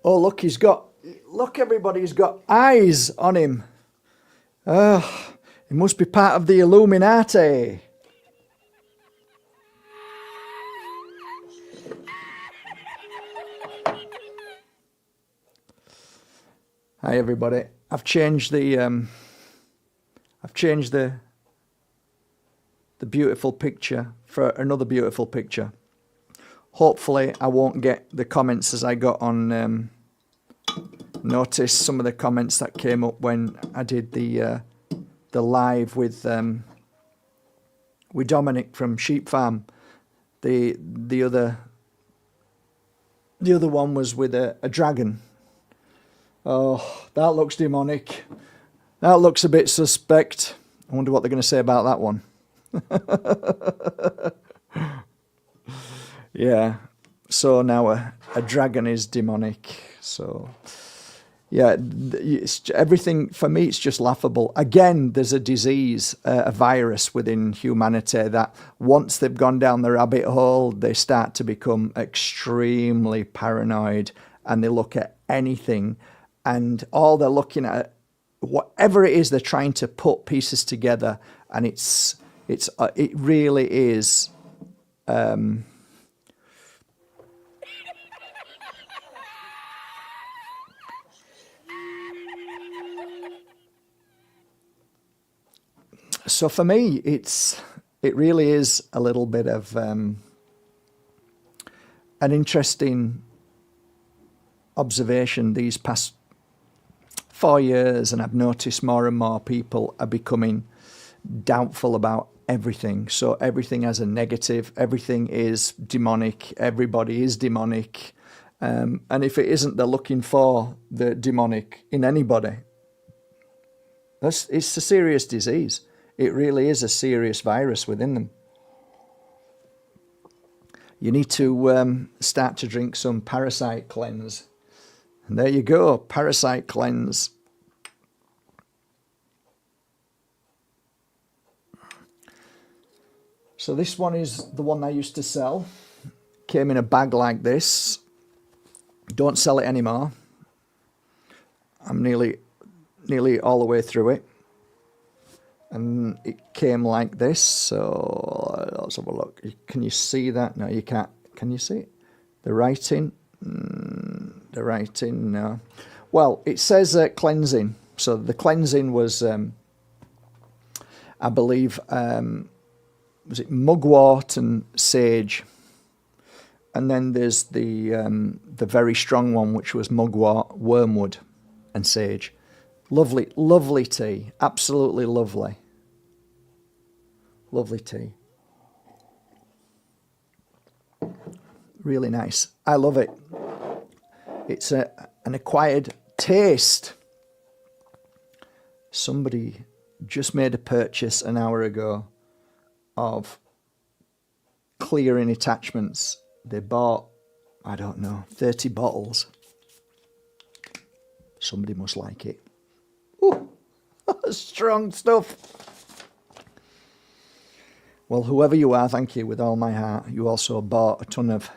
Oh, look, look, everybody, he's got eyes on him. Oh, he must be part of the Illuminati. Hi, everybody. I've changed the beautiful picture for another beautiful picture. Hopefully, I won't get the comments as I got on. Notice some of the comments that came up when I did the live with Dominic from Sheep Farm. The other one was with a dragon. Oh, that looks demonic. That looks a bit suspect. I wonder what they're going to say about that one. Yeah, so now a dragon is demonic. So, yeah, everything, for me, it's just laughable. Again, there's a disease, a virus within humanity that once they've gone down the rabbit hole, they start to become extremely paranoid, and they look at anything, and all they're looking at, whatever it is, they're trying to put pieces together, and it really is. So for me, it really is a little bit of an interesting observation these past 4 years, and I've noticed more and more people are becoming doubtful about everything. So everything has a negative, everything is demonic, everybody is demonic. And if it isn't, they're looking for the demonic in anybody. It's a serious disease. It really is a serious virus within them. You need to start to drink some parasite cleanse. And there you go, parasite cleanse. So this one is the one I used to sell. Came in a bag like this. Don't sell it anymore. I'm nearly all the way through it. And it came like this, so let's have a look. Can you see that? No, you can't. Can you see it? The writing? The writing, no. Well, it says cleansing. So the cleansing was, I believe, was it mugwort and sage? And then there's the very strong one, which was mugwort, wormwood, and sage. Lovely, lovely tea. Absolutely lovely. Lovely tea. Really nice. I love it. It's an acquired taste. Somebody just made a purchase an hour ago of clearing attachments. They bought, I don't know, 30 bottles. Somebody must like it. Ooh, strong stuff. Well, whoever you are, thank you with all my heart. You also bought a ton of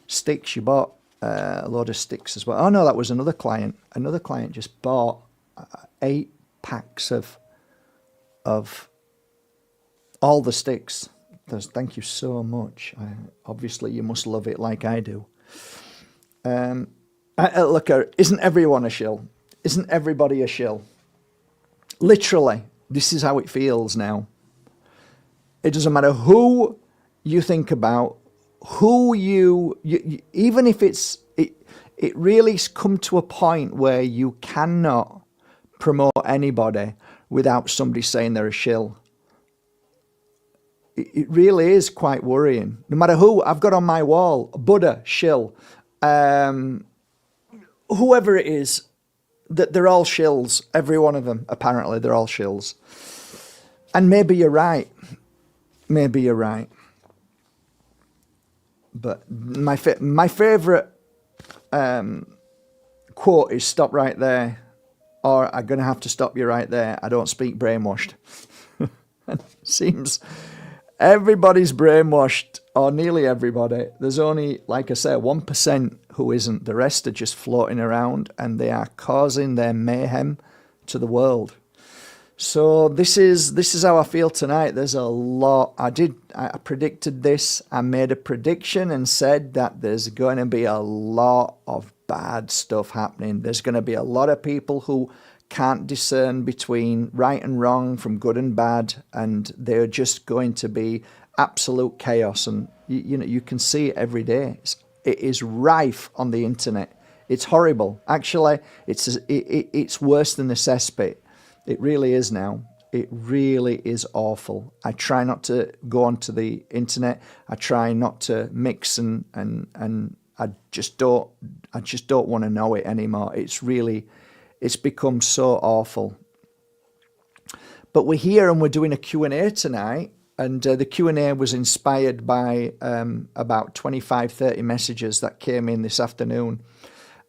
sticks. You bought a load of sticks as well. Oh, no, that was another client. Another client just bought 8 packs of all the sticks. Thank you so much. Obviously, you must love it like I do. Look, isn't everyone a shill? Isn't everybody a shill? Literally, this is how it feels now. It doesn't matter who you think about, who you even if it really's come to a point where you cannot promote anybody without somebody saying they're a shill. It really is quite worrying. No matter who I've got on my wall, Buddha, shill, whoever it is, that they're all shills. Every one of them, apparently, they're all shills. And maybe you're right. Maybe you're right. But my favourite quote is "Stop right there," or "I'm going to have to stop you right there. I don't speak brainwashed." It seems everybody's brainwashed, or nearly everybody. There's only, like I say, 1% who isn't. The rest are just floating around, and they are causing their mayhem to the world. So this is how I feel tonight. There's a lot. I predicted this. I made a prediction and said that there's going to be a lot of bad stuff happening. There's going to be a lot of people who can't discern between right and wrong from good and bad, and they're just going to be absolute chaos. And you can see it every day. It is rife on the internet. It's horrible. Actually, it's worse than the cesspit. It really is now. It really is awful. I try not to go onto the internet. I try not to mix and I just don't want to know it anymore. It's become so awful. But we're here and we're doing a Q&A tonight, and the Q&A was inspired by about 25-30 messages that came in this afternoon.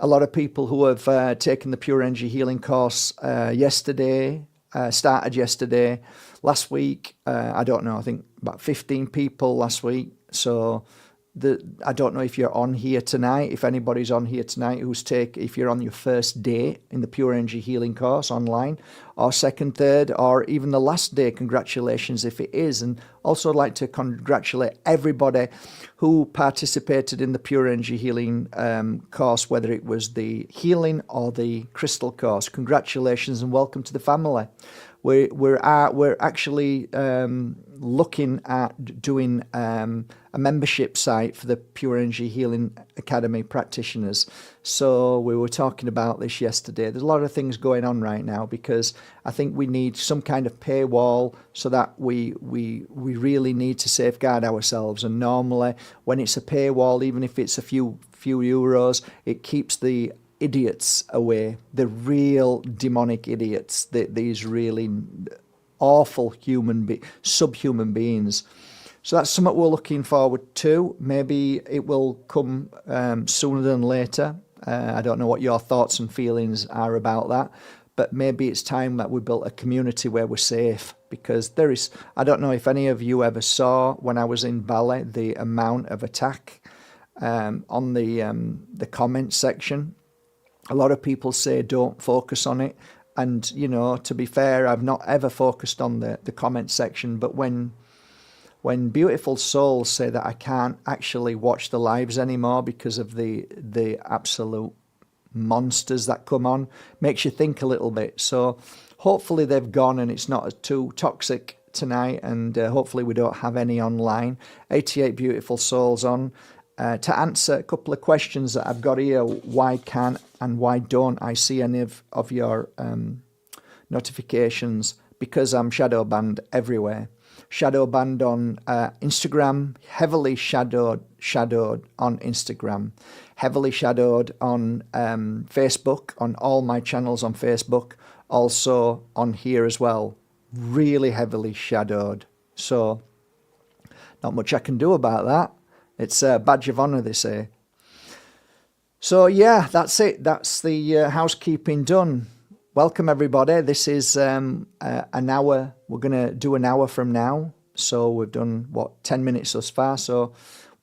A lot of people who have taken the Pure Energy Healing course yesterday, started yesterday, last week, I don't know, I think about 15 people last week. So I don't know if you're on here tonight, if anybody's on here tonight if you're on your first day in the Pure Energy Healing course online, or second, third, or even the last day. Congratulations if it is. And also I'd like to congratulate everybody who participated in the Pure Energy Healing course, whether it was the healing or the crystal course. Congratulations and welcome to the family. We're actually looking at doing a membership site for the Pure Energy Healing Academy practitioners. So we were talking about this yesterday. There's a lot of things going on right now because I think we need some kind of paywall so that we really need to safeguard ourselves. And normally when it's a paywall, even if it's a few euros, it keeps the idiots away, the real demonic idiots, these really awful subhuman beings. So that's something we're looking forward to. Maybe it will come sooner than later. I don't know what your thoughts and feelings are about that, but maybe it's time that we built a community where we're safe, because I don't know if any of you ever saw when I was in Bali the amount of attack on the comment section. A lot of people say don't focus on it. And, to be fair, I've not ever focused on the comment section. But when beautiful souls say that I can't actually watch the lives anymore because of the absolute monsters that come on, makes you think a little bit. So hopefully they've gone and it's not too toxic tonight. And hopefully we don't have any online. 88 beautiful souls on. To answer a couple of questions that I've got here, why can't and why don't I see any of your notifications? Because I'm shadow banned everywhere. Shadow banned on Instagram, heavily shadowed on Instagram, heavily shadowed on Facebook, on all my channels on Facebook, also on here as well, really heavily shadowed. So not much I can do about that. It's a badge of honor, they say. So yeah, that's it. That's the housekeeping done. Welcome everybody. This is an hour. We're going to do an hour from now. So we've done 10 minutes thus far. So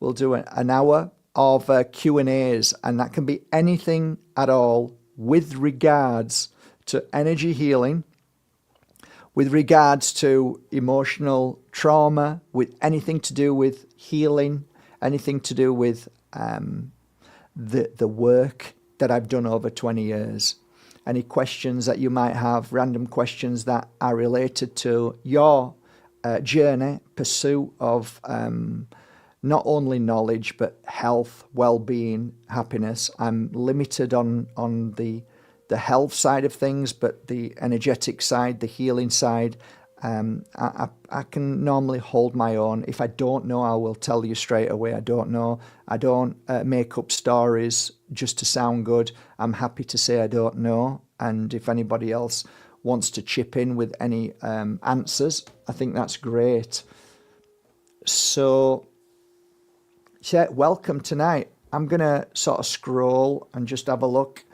we'll do an hour of Q&As, and that can be anything at all with regards to energy healing, with regards to emotional trauma, with anything to do with healing, anything to do with the work that I've done over 20 years. Any questions that you might have, random questions that are related to your journey, pursuit of not only knowledge, but health, well-being, happiness. I'm limited on the health side of things, but the energetic side, the healing side, I can normally hold my own. If I don't know, I will tell you straight away. I don't know. I don't make up stories just to sound good. I'm happy to say I don't know. And if anybody else wants to chip in with any answers, I think that's great. So, yeah, welcome tonight. I'm going to sort of scroll and just have a look.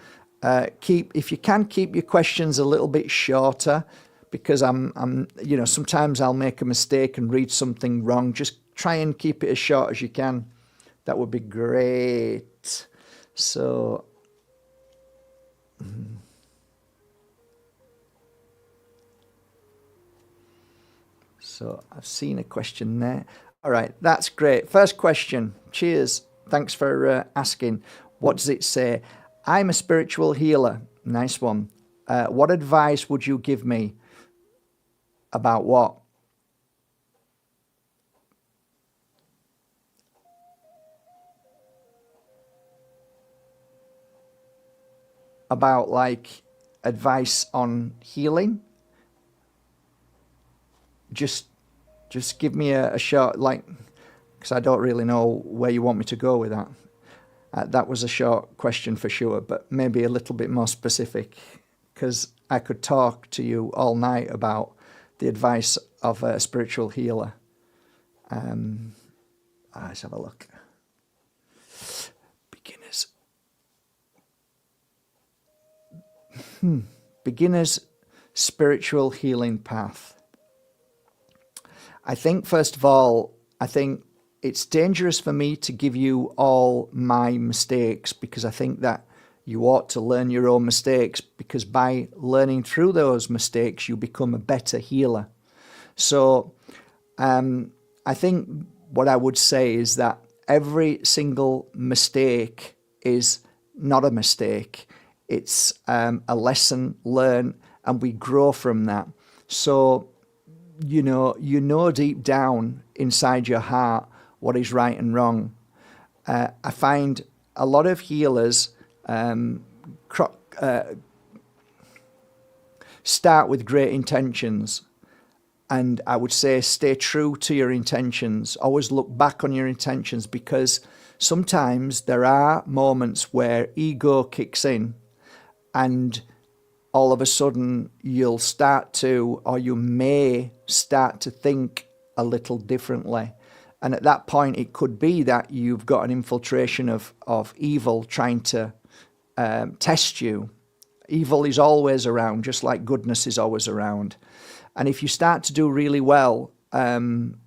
If you can, keep your questions a little bit shorter, because I'm sometimes I'll make a mistake and read something wrong. Just try and keep it as short as you can. That would be great. So, so I've seen a question there. All right, that's great. First question. Cheers. Thanks for asking. What does it say? I'm a spiritual healer. Nice one. What advice would you give me about what? About like advice on healing? Just give me a short, like, because I don't really know where you want me to go with that. That was a short question for sure, but maybe a little bit more specific, because I could talk to you all night about the advice of a spiritual healer. Let's have a look. Beginners. Beginners spiritual healing path. I think, first of all, it's dangerous for me to give you all my mistakes, because I think that you ought to learn your own mistakes, because by learning through those mistakes, you become a better healer. So I think what I would say is that every single mistake is not a mistake. It's a lesson learned, and we grow from that. So, you know deep down inside your heart what is right and wrong. I find a lot of healers start with great intentions, and I would say stay true to your intentions. Always look back on your intentions, because sometimes there are moments where ego kicks in, and all of a sudden you'll start to, or you may start to think a little differently. And at that point, it could be that you've got an infiltration of evil trying to test you. Evil is always around, just like goodness is always around. And if you start to do really well, and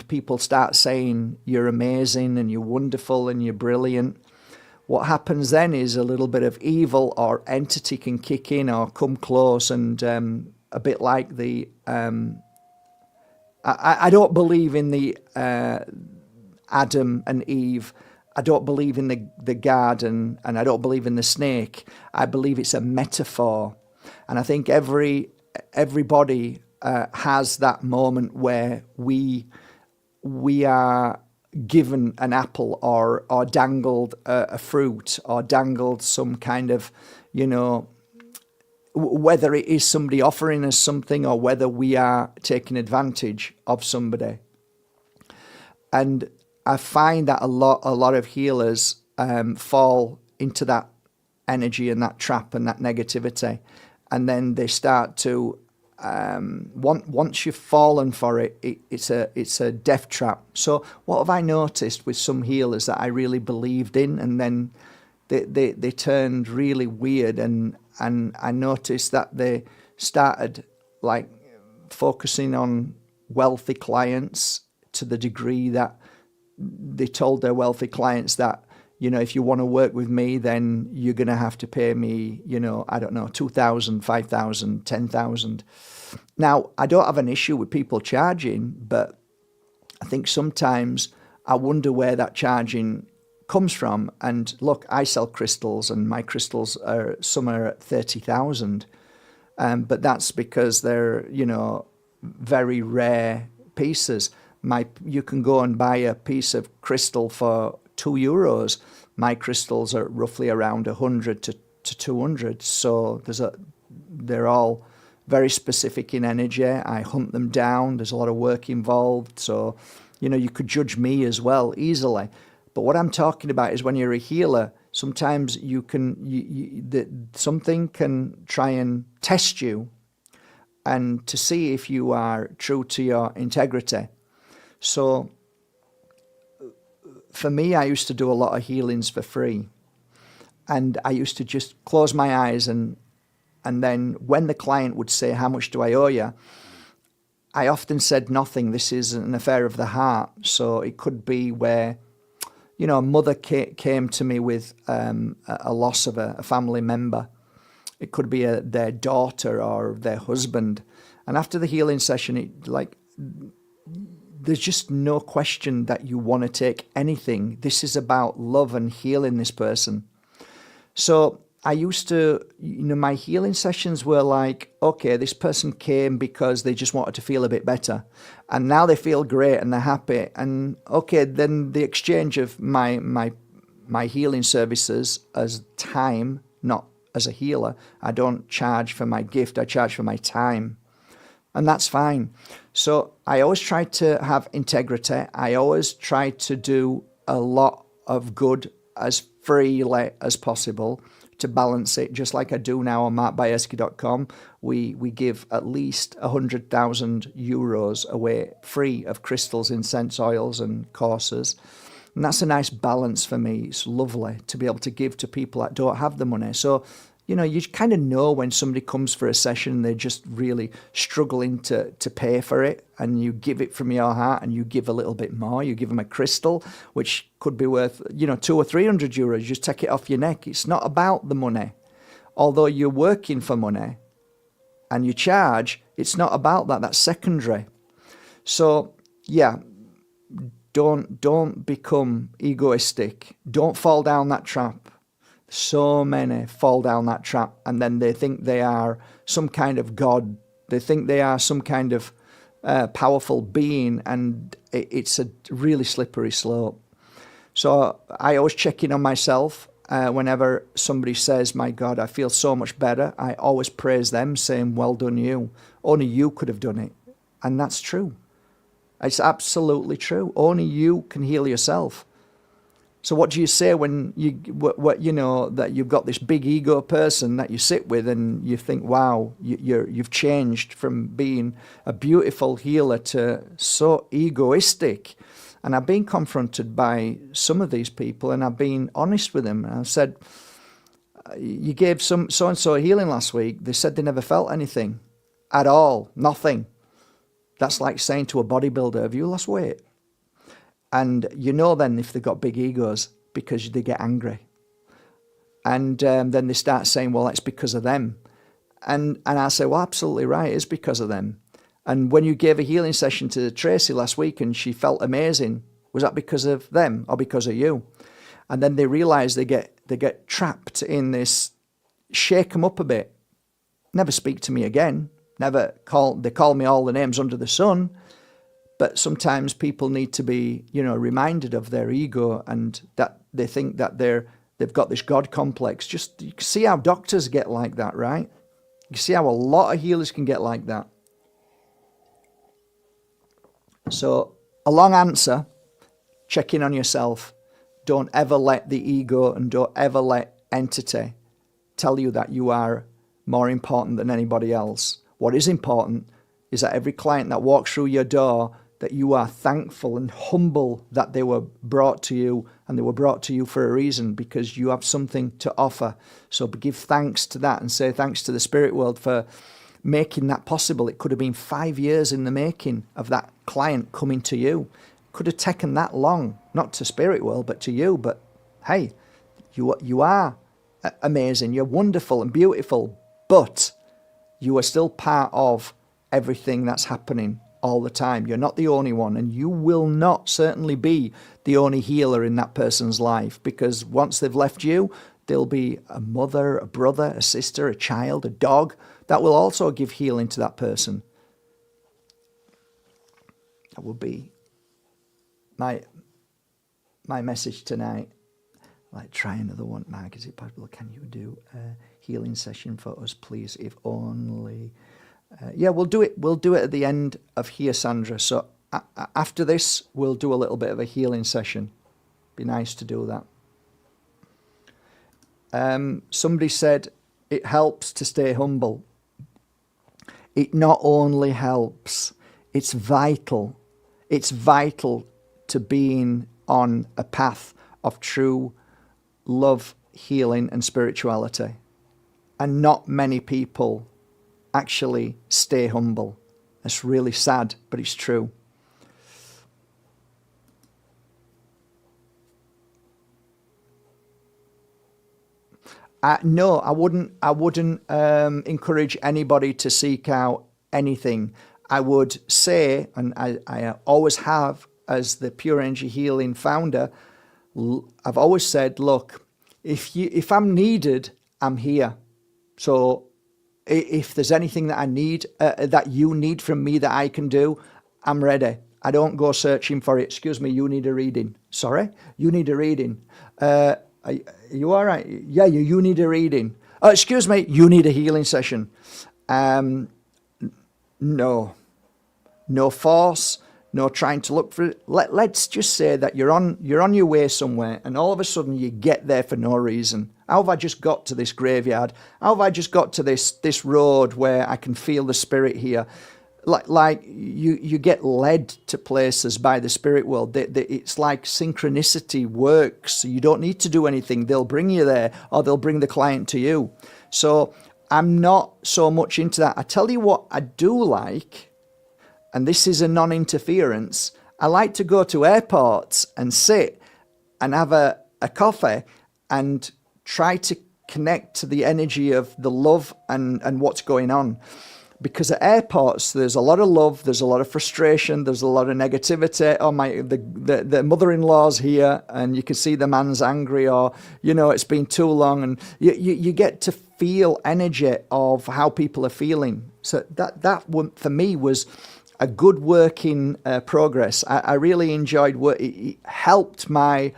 people start saying you're amazing and you're wonderful and you're brilliant, what happens then is a little bit of evil or entity can kick in or come close, and a bit like the... I don't believe in the Adam and Eve. I don't believe in the garden, and I don't believe in the snake. I believe it's a metaphor. And I think everybody has that moment where we are given an apple or dangled a fruit, or dangled some kind of, whether it is somebody offering us something or whether we are taking advantage of somebody. And I find that a lot of healers fall into that energy and that trap and that negativity, and then they start to once you've fallen for it, it's a death trap. So what have I noticed with some healers that I really believed in, and then they turned really weird, and I noticed that they started like focusing on wealthy clients to the degree that they told their wealthy clients that, if you want to work with me, then you're going to have to pay me, I don't know, 2,000, 5,000, 10,000. Now, I don't have an issue with people charging, but I think sometimes I wonder where that charging comes from. And look, I sell crystals, and my crystals some are at 30,000, but that's because they're very rare pieces. You can go and buy a piece of crystal for €2. My crystals are roughly around 100 to 200. So they're all very specific in energy. I hunt them down. There's a lot of work involved. So you could judge me as well easily. But what I'm talking about is when you're a healer, sometimes something can try and test you, and to see if you are true to your integrity. So for me, I used to do a lot of healings for free, and I used to just close my eyes, and then when the client would say, "How much do I owe you?" I often said nothing. This is an affair of the heart. So it could be where a mother came to me with a loss of a family member. It could be their daughter or their husband. And after the healing session, there's just no question that you want to take anything. This is about love and healing this person. So I used to, my healing sessions were like, okay, this person came because they just wanted to feel a bit better. And now they feel great and they're happy. And okay, then the exchange of my healing services as time, not as a healer. I don't charge for my gift, I charge for my time. And that's fine. So I always try to have integrity. I always try to do a lot of good as freely as possible to balance it, just like I do now on markbajerski.com. We give at least 100,000 euros away free of crystals, incense oils and courses. And that's a nice balance for me. It's lovely to be able to give to people that don't have the money. So, you kind of know when somebody comes for a session and they're just really struggling to pay for it, and you give it from your heart and you give a little bit more. You give them a crystal, which could be worth, 200 or 300 euros. You just take it off your neck. It's not about the money. Although you're working for money and you charge, it's not about that. That's secondary. So, yeah, don't become egoistic. Don't fall down that trap. So many fall down that trap, and then they think they are some kind of God. They think they are some kind of powerful being, and it's a really slippery slope. So I always check in on myself whenever somebody says, my God, I feel so much better. I always praise them, saying, well done you. Only you could have done it. And that's true. It's absolutely true. Only you can heal yourself. So what do you say when that you've got this big ego person that you sit with and you think, wow, you've changed from being a beautiful healer to so egoistic? And I've been confronted by some of these people, and I've been honest with them. And I've said, you gave some so-and-so healing last week. They said they never felt anything at all, nothing. That's like saying to a bodybuilder, have you lost weight? And then if they've got big egos, because they get angry. And then they start saying, well, that's because of them. And I say, well, absolutely right, it's because of them. And when you gave a healing session to Tracy last week and she felt amazing, was that because of them or because of you? And then they realize they get trapped in this, shake them up a bit, never speak to me again, they call me all the names under the sun. But sometimes people need to be, reminded of their ego, and that they think that they've got this God complex. Just you can see how doctors get like that, right? You see how a lot of healers can get like that. So a long answer, check in on yourself. Don't ever let the ego and don't ever let entity tell you that you are more important than anybody else. What is important is that every client that walks through your door, that you are thankful and humble that they were brought to you, and they were brought to you for a reason, because you have something to offer. So give thanks to that and say thanks to the spirit world for making that possible. It could have been 5 years in the making of that client coming to you. Could have taken that long, not to spirit world, but to you. But hey, you are amazing. You're wonderful and beautiful, but you are still part of everything that's happening all the time. You're not the only one, and you will not certainly be the only healer in that person's life, because once they've left you, there'll be a mother, a brother, a sister, a child, a dog that will also give healing to that person. That will be my message tonight. Like, try another one, Mark. Is it possible? Can you do a healing session for us, please? If only. Yeah, we'll do it. We'll do it at the end of here, Sandra. So after this, we'll do a little bit of a healing session. Be nice to do that. Somebody said it helps to stay humble. It not only helps, it's vital. It's vital to being on a path of true love, healing, and spirituality. And not many people actually stay humble. It's really sad, but it's true. No, I wouldn't. Encourage anybody to seek out anything. I would say, and I always have, as the Pure Energy Healing founder, I've always said, look, if I'm needed, I'm here. So if there's anything that I need, that you need from me that I can do, I'm ready. I don't go searching for it. Excuse me, you need a reading. Sorry, you need a reading. Are you all right? Yeah, you need a reading. Oh, excuse me, you need a healing session. No force, no trying to look for it. Let's just say that you're on your way somewhere, and all of a sudden you get there for no reason. How have I just got to this graveyard? How have I just got to this road where I can feel the spirit here? Like you get led to places by the spirit world. It's like synchronicity works. You don't need to do anything. They'll bring you there, or they'll bring the client to you. So I'm not so much into that. I tell you what I do like, and this is a non-interference. I like to go to airports and sit and have a coffee and try to connect to the energy of the love and what's going on. Because at airports, there's a lot of love, there's a lot of frustration, there's a lot of negativity. Oh my, the mother-in-law's here, and you can see the man's angry, or it's been too long, and you get to feel energy of how people are feeling. So that one for me was a good working progress. I really enjoyed work. It helped my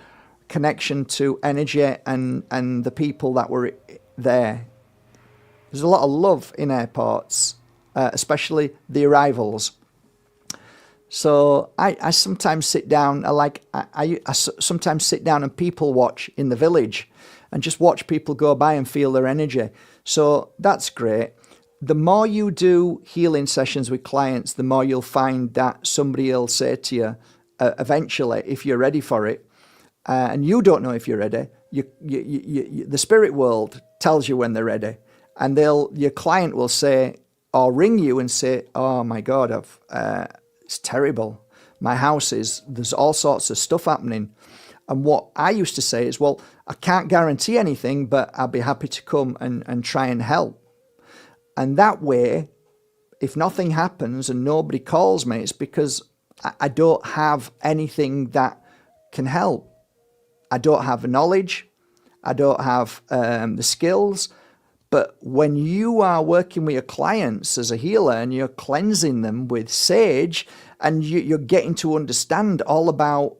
connection to energy and the people that were there. There's a lot of love in airports. Especially the arrivals. So I sometimes sit down. I sometimes sit down and people watch in the village, and just watch people go by and feel their energy. So that's great. The more you do healing sessions with clients, the more you'll find that somebody will say to you, eventually, if you're ready for it, and you don't know if you're ready. The spirit world tells you when they're ready, and your client will say, or ring you and say, oh my God, it's terrible. My house there's all sorts of stuff happening. And what I used to say is, well, I can't guarantee anything, but I'll be happy to come and try and help. And that way, if nothing happens and nobody calls me, it's because I don't have anything that can help. I don't have the knowledge. I don't have the skills. But when you are working with your clients as a healer and you're cleansing them with sage, and you're getting to understand all about,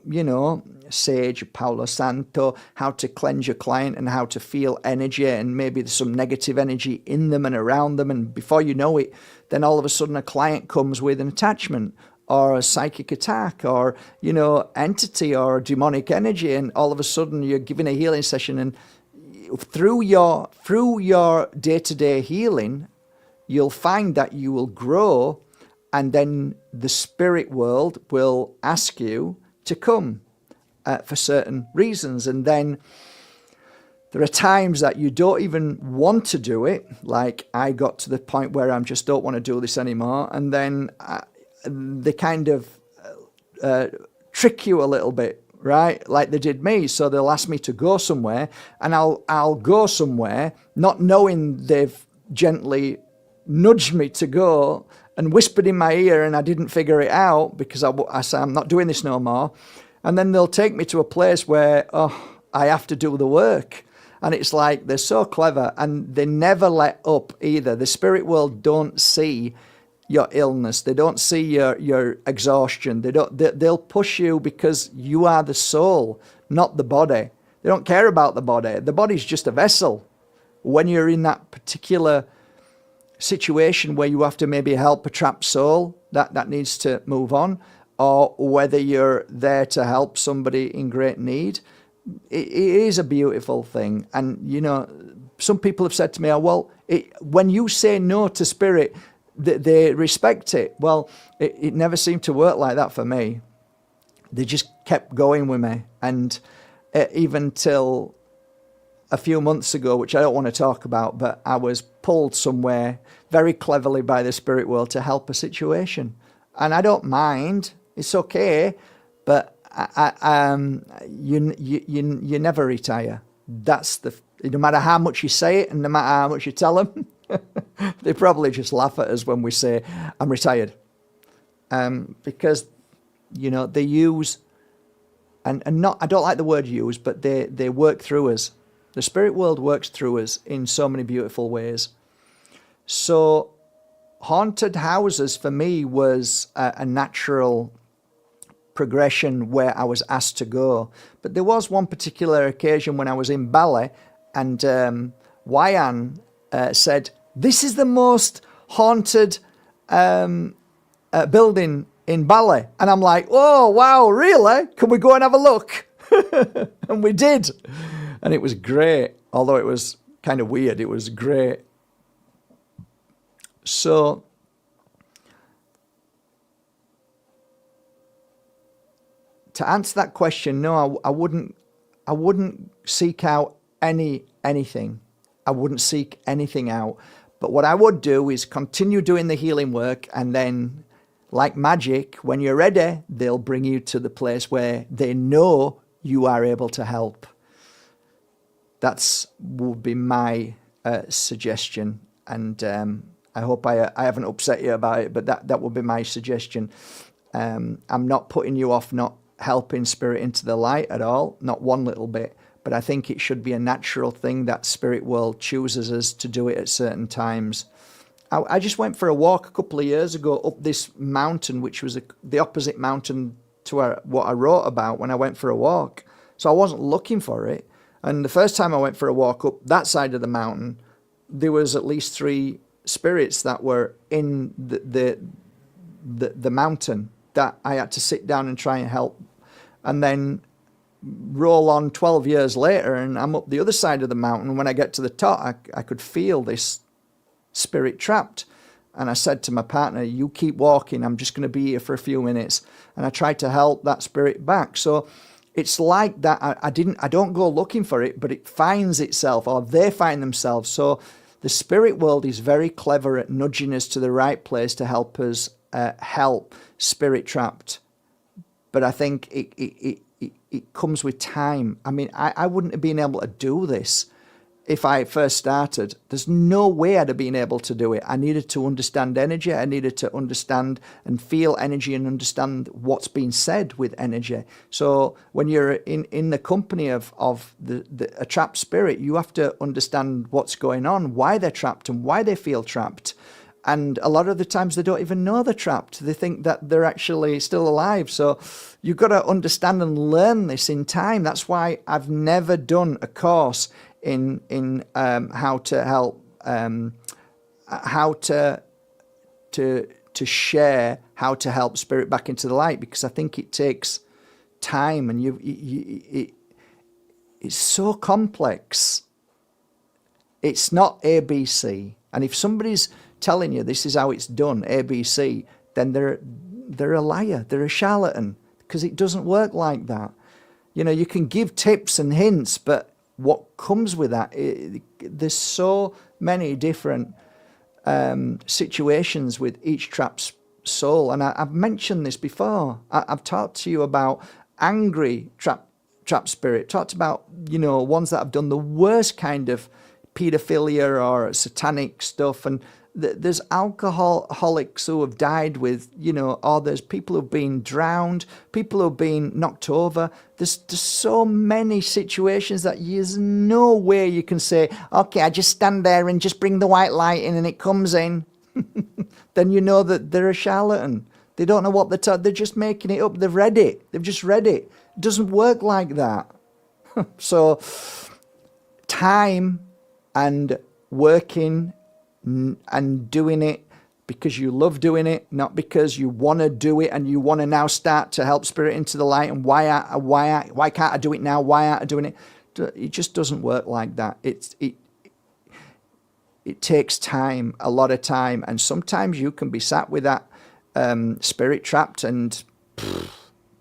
sage, Palo Santo, how to cleanse your client and how to feel energy, and maybe there's some negative energy in them and around them. And before you know it, then all of a sudden a client comes with an attachment or a psychic attack or, entity or demonic energy. And all of a sudden you're giving a healing session, and through your day-to-day healing, you'll find that you will grow, and then the spirit world will ask you to come for certain reasons. And then there are times that you don't even want to do it. Like I got to the point where I just don't want to do this anymore. And then they kind of trick you a little bit. Right, like they did me. So they'll ask me to go somewhere, and I'll go somewhere, not knowing they've gently nudged me to go and whispered in my ear, and I didn't figure it out because I say I'm not doing this no more. And then they'll take me to a place where I have to do the work, and it's like they're so clever, and they never let up either. The spirit world don't see your illness, they don't see your exhaustion, they'll push you because you are the soul, not the body. They don't care about the body's just a vessel. When you're in that particular situation where you have to maybe help a trapped soul that needs to move on, or whether you're there to help somebody in great need, it is a beautiful thing. And some people have said to me, when you say no to spirit, they respect it. Well, it never seemed to work like that for me. They just kept going with me. And even till a few months ago, which I don't want to talk about, but I was pulled somewhere very cleverly by the spirit world to help a situation. And I don't mind. It's okay. But you never retire. No matter how much you say it and no matter how much you tell them, they probably just laugh at us when we say, I'm retired. Because, you know, they use, and not, I don't like the word use, but they work through us. The spirit world works through us in so many beautiful ways. So haunted houses for me was a natural progression where I was asked to go. But there was one particular occasion when I was in Bali and Wayan said, this is the most haunted building in Bali. And I'm like, oh, wow, really? Can we go and have a look? And we did. And it was great. Although it was kind of weird, it was great. So to answer that question, no, I wouldn't seek out anything. I wouldn't seek anything out. But what I would do is continue doing the healing work, and then, like magic, when you're ready, they'll bring you to the place where they know you are able to help. That's would be my suggestion, and I hope I haven't upset you about it, but that would be my suggestion. I'm not putting you off not helping spirit into the light at all, not one little bit, but I think it should be a natural thing that spirit world chooses us to do it at certain times. I just went for a walk a couple of years ago up this mountain, which was the opposite mountain to what I wrote about when I went for a walk. So I wasn't looking for it. And the first time I went for a walk up that side of the mountain, there was at least 3 spirits that were in the mountain that I had to sit down and try and help. And then roll on 12 years later and I'm up the other side of the mountain. When I get to the top, I could feel this spirit trapped. And I said to my partner, you keep walking, I'm just going to be here for a few minutes. And I tried to help that spirit back. So it's like that. I don't go looking for it, but it finds itself, or they find themselves. So the spirit world is very clever at nudging us to the right place to help us help spirit trapped. But I think it comes with time. I mean, I wouldn't have been able to do this if I first started. There's no way I'd have been able to do it. I needed to understand energy. I needed to understand and feel energy and understand what's being said with energy. So when you're in the company of a trapped spirit, you have to understand what's going on, why they're trapped and why they feel trapped. And a lot of the times they don't even know they're trapped. They think that they're actually still alive. So you've got to understand and learn this in time. That's why I've never done a course in how to help, how to share how to help spirit back into the light, because I think it takes time, and it's so complex. It's not ABC, and if somebody's telling you this is how it's done, ABC, then they're a liar, they're a charlatan, because it doesn't work like that. You know, you can give tips and hints, but what comes with that, there's so many different situations with each trapped soul. And I've mentioned this before. I've talked to you about angry trapped spirit, talked about, you know, ones that have done the worst kind of pedophilia or satanic stuff, and there's alcoholics who have died with, you know, or there's people who've been drowned, people who've been knocked over. There's so many situations that there's no way you can say, okay, I just stand there and just bring the white light in and it comes in. Then you know that they're a charlatan. They don't know what they're just making it up. They've read it. They've just read it. It doesn't work like that. So time and working and doing it because you love doing it, not because you want to do it and you want to now start to help spirit into the light. And why can't I do it now? Why aren't I doing it? It just doesn't work like that. It takes time, a lot of time, and sometimes you can be sat with that spirit trapped, and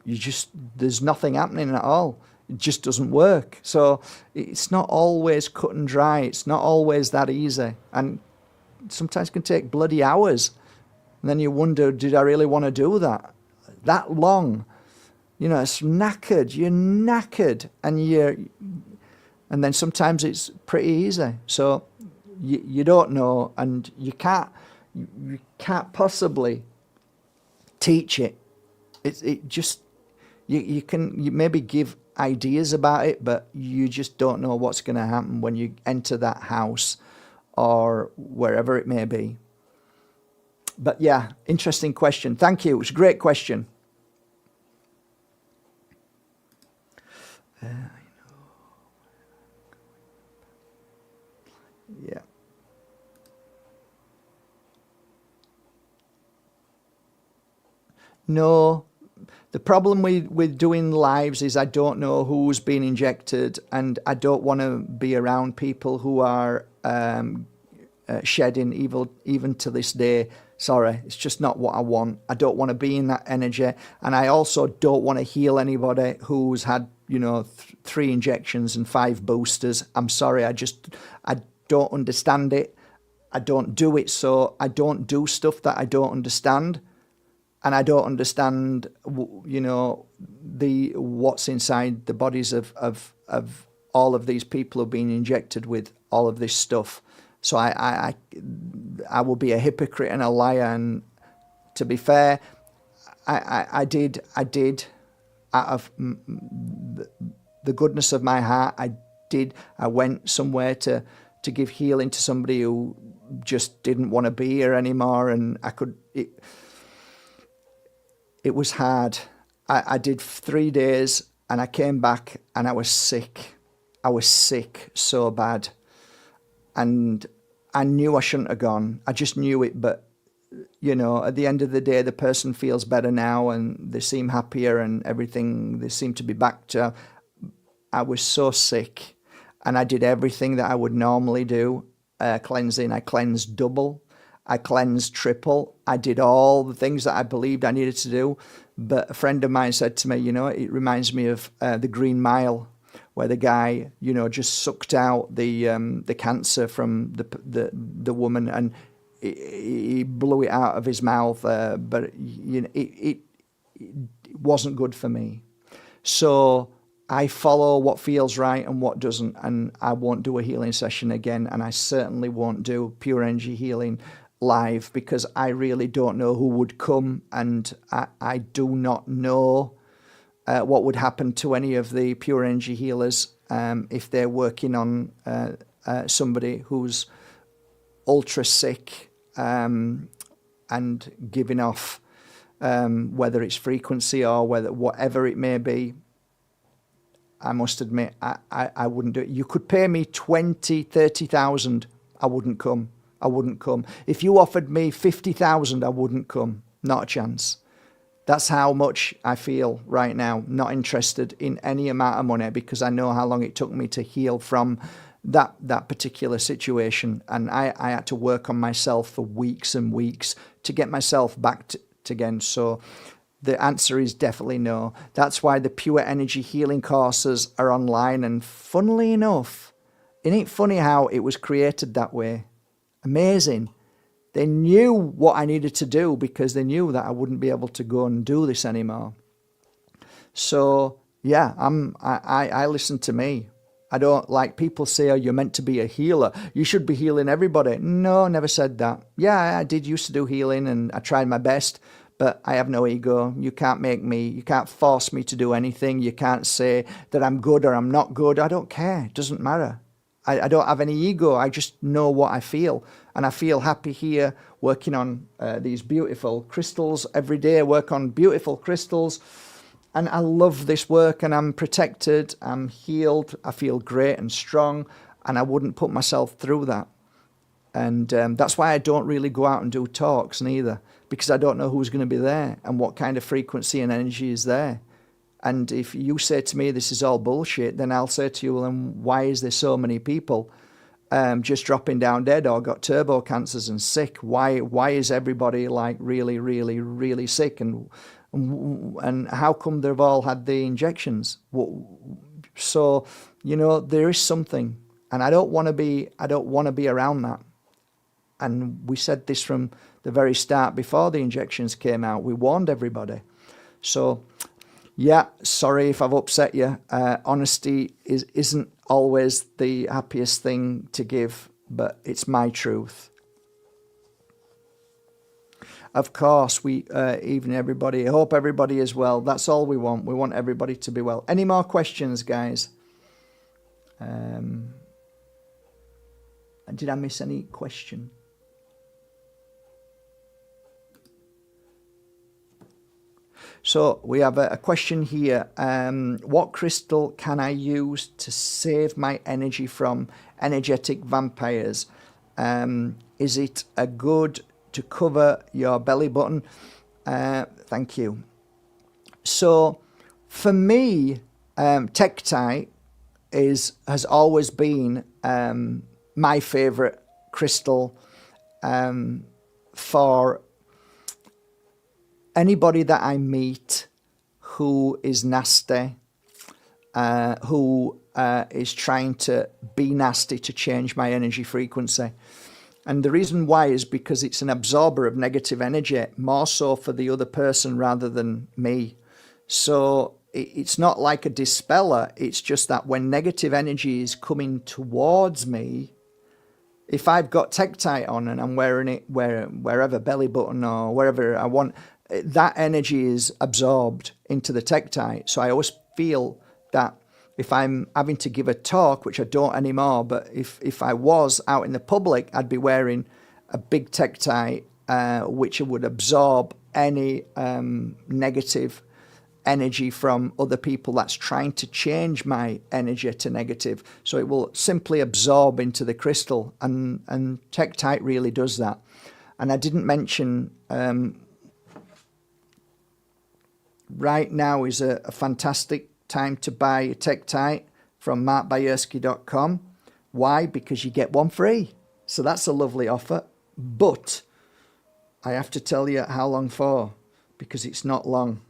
there's nothing happening at all. It just doesn't work. So it's not always cut and dry. It's not always that easy, and sometimes it can take bloody hours. And then you wonder, did I really want to do that long? You know, it's knackered. You're knackered, and And then sometimes it's pretty easy. So you don't know, and you can't possibly teach it. It just, you maybe give ideas about it, but you just don't know what's going to happen when you enter that house or wherever it may be. But yeah, interesting question. Thank you. It was a great question. Yeah. No, the problem with doing lives is I don't know who's been injected, and I don't want to be around people who are shedding evil even to this day. Sorry, it's just not what I want. I don't want to be in that energy, and I also don't want to heal anybody who's had 3 injections and 5 boosters. I'm sorry, I don't understand it. I don't do it, so I don't do stuff that I don't understand. And I don't understand, what's inside the bodies of all of these people who've been injected with all of this stuff. So I will be a hypocrite and a liar. And to be fair, I did out of the goodness of my heart. I went somewhere to give healing to somebody who just didn't want to be here anymore, and it was hard. I did 3 days, and I came back and I was sick. I was sick so bad. And I knew I shouldn't have gone. I just knew it. But, at the end of the day, the person feels better now and they seem happier and everything. They seem to be back to... I was so sick, and I did everything that I would normally do. Cleansing, I cleansed double. I cleansed triple. I did all the things that I believed I needed to do. But a friend of mine said to me, it reminds me of the Green Mile, where the guy, just sucked out the cancer from the woman, and he blew it out of his mouth. But it wasn't good for me. So I follow what feels right and what doesn't, and I won't do a healing session again, and I certainly won't do pure energy healing live, because I really don't know who would come, and I do not know what would happen to any of the pure energy healers if they're working on somebody who's ultra sick and giving off whether it's frequency or whatever it may be. I must admit, I wouldn't do it. You could pay me 20, 30,000, I wouldn't come. I wouldn't come. If you offered me 50,000, I wouldn't come. Not a chance. That's how much I feel right now. Not interested in any amount of money, because I know how long it took me to heal from that particular situation. And I had to work on myself for weeks and weeks to get myself back to again. So the answer is definitely no. That's why the pure energy healing courses are online. And funnily enough, it ain't funny how it was created that way. Amazing. They knew what I needed to do, because they knew that I wouldn't be able to go and do this anymore. So yeah, I listen to me. I don't like people say, oh, you're meant to be a healer. You should be healing everybody. No, never said that. Yeah, I did used to do healing, and I tried my best, but I have no ego. You can't force me to do anything. You can't say that I'm good or I'm not good. I don't care. It doesn't matter. I don't have any ego. I just know what I feel. And I feel happy here working on these beautiful crystals every day. I work on beautiful crystals. And I love this work, and I'm protected. I'm healed. I feel great and strong. And I wouldn't put myself through that. And that's why I don't really go out and do talks neither, because I don't know who's going to be there and what kind of frequency and energy is there. And if you say to me this is all bullshit, then I'll say to you, well, then why is there so many people just dropping down dead or got turbo cancers and sick? Why is everybody like really, really, really sick? And how come they've all had the injections? So, there is something, and I don't want to be around that. And we said this from the very start before the injections came out. We warned everybody. So Yeah, sorry if I've upset you. Honesty isn't always the happiest thing to give, but it's my truth. Of course, we even everybody. I hope everybody is well. That's all we want. We want everybody to be well. Any more questions, guys? Did I miss any question? So we have a question here. What crystal can I use to save my energy from energetic vampires? Is it a good to cover your belly button? Thank you. So for me, Tektite has always been my favorite crystal for anybody that I meet who is nasty, who is trying to be nasty to change my energy frequency. And the reason why is because it's an absorber of negative energy, more so for the other person rather than me. So it's not like a dispeller. It's just that when negative energy is coming towards me, if I've got Tektite on and I'm wearing it wherever, belly button or wherever I want, that energy is absorbed into the Tektite. So I always feel that if I'm having to give a talk, which I don't anymore, but if I was out in the public, I'd be wearing a big Tektite, which would absorb any negative energy from other people that's trying to change my energy to negative. So it will simply absorb into the crystal, and Tektite really does that. And I didn't mention right now is a fantastic time to buy a Tektite from Bajerski.com. Why? Because you get one free. So that's a lovely offer. But I have to tell you how long for, because it's not long.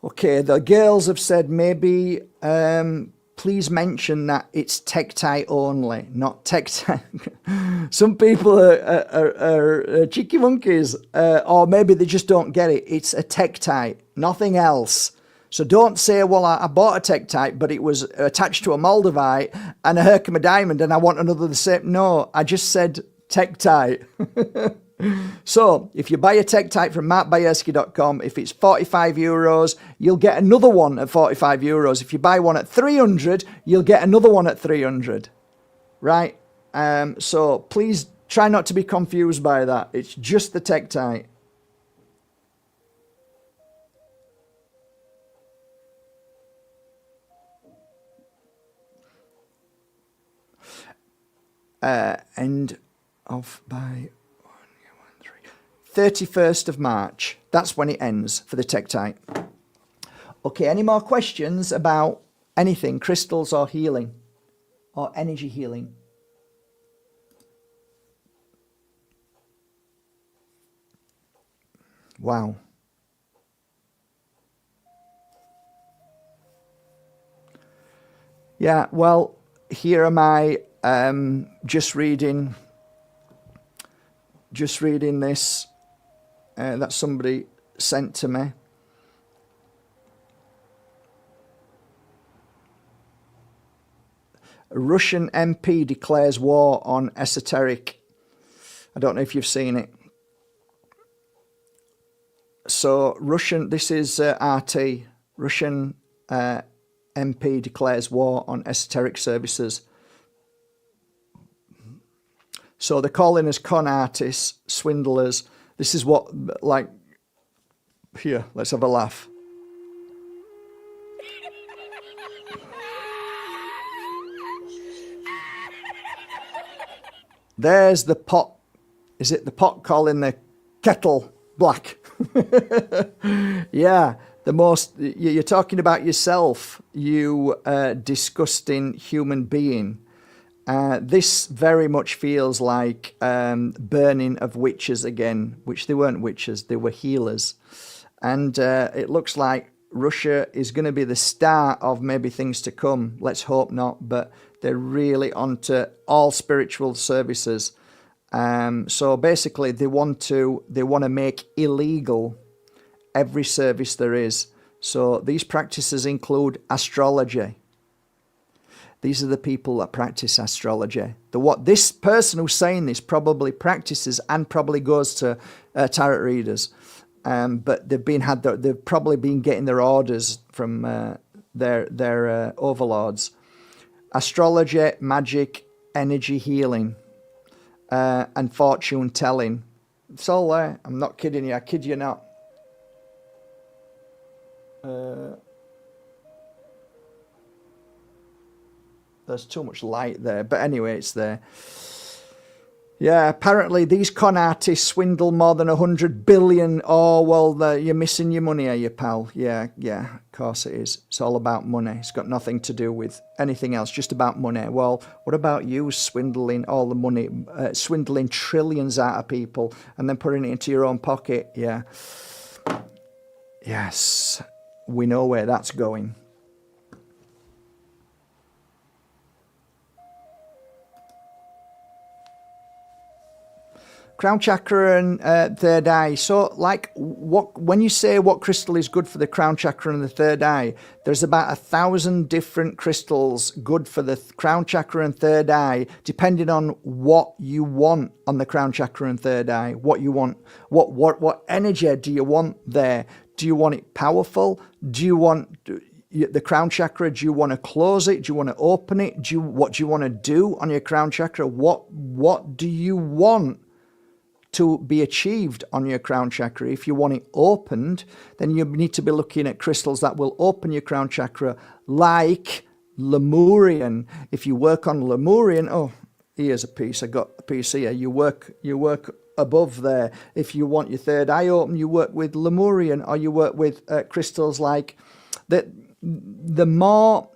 Okay, the girls have said maybe please mention that it's Tektite only, not Tektite. Some people are cheeky monkeys, or maybe they just don't get it. It's a Tektite, nothing else. So don't say, well, I bought a Tektite, but it was attached to a Moldavite and a Herkimer diamond, and I want another the same. No, I just said Tektite. So if you buy a Tektite from Bajerski.com, if it's €45, you'll get another one at €45. If you buy one at 300, you'll get another one at 300. Right? So please try not to be confused by that. It's just the Tektite. End of by 31st of March. That's when it ends for the Tektite. Okay, any more questions about anything, crystals or healing or energy healing? Wow. Yeah, well, here am I just reading this that somebody sent to me. A Russian MP declares war on Esoteric. I don't know if you've seen it. So this is RT. Russian MP declares war on esoteric services. So they're calling us con artists, swindlers. This is what, like, here, let's have a laugh. There's the pot. Is it the pot calling the kettle black? Yeah, the most, you're talking about yourself, you disgusting human being. This very much feels like burning of witches again, which they weren't witches, they were healers. And it looks like Russia is going to be the start of maybe things to come. Let's hope not, but they're really onto all spiritual services. So basically, they want to make illegal every service there is. So these practices include astrology. These are the people that practice astrology. This person who's saying this probably practices and probably goes to tarot readers. But they've probably been getting their orders from their overlords. Astrology, magic, energy healing, and fortune telling. It's all there. I'm not kidding you. I kid you not. There's too much light there, but anyway, it's there. Yeah, apparently these con artists swindle more than 100 billion. Oh, well, you're missing your money, are you, pal? Yeah, of course it is. It's all about money. It's got nothing to do with anything else, just about money. Well, what about you swindling all the money, swindling trillions out of people and then putting it into your own pocket? Yeah. Yes, we know where that's going. Crown chakra and third eye. So, like, when you say what crystal is good for the crown chakra and the third eye, there's about 1,000 different crystals good for the crown chakra and third eye, depending on what you want on the crown chakra and third eye. What you want, what energy do you want there? Do you want it powerful? Do you want the crown chakra? Do you want to close it? Do you want to open it? What do you want to do on your crown chakra? What do you want to be achieved on your crown chakra? If you want it opened, then you need to be looking at crystals that will open your crown chakra, like Lemurian. If you work on Lemurian, oh, here's a piece. I got a piece here. You work above there. If you want your third eye open, you work with Lemurian, or you work with crystals like that. The more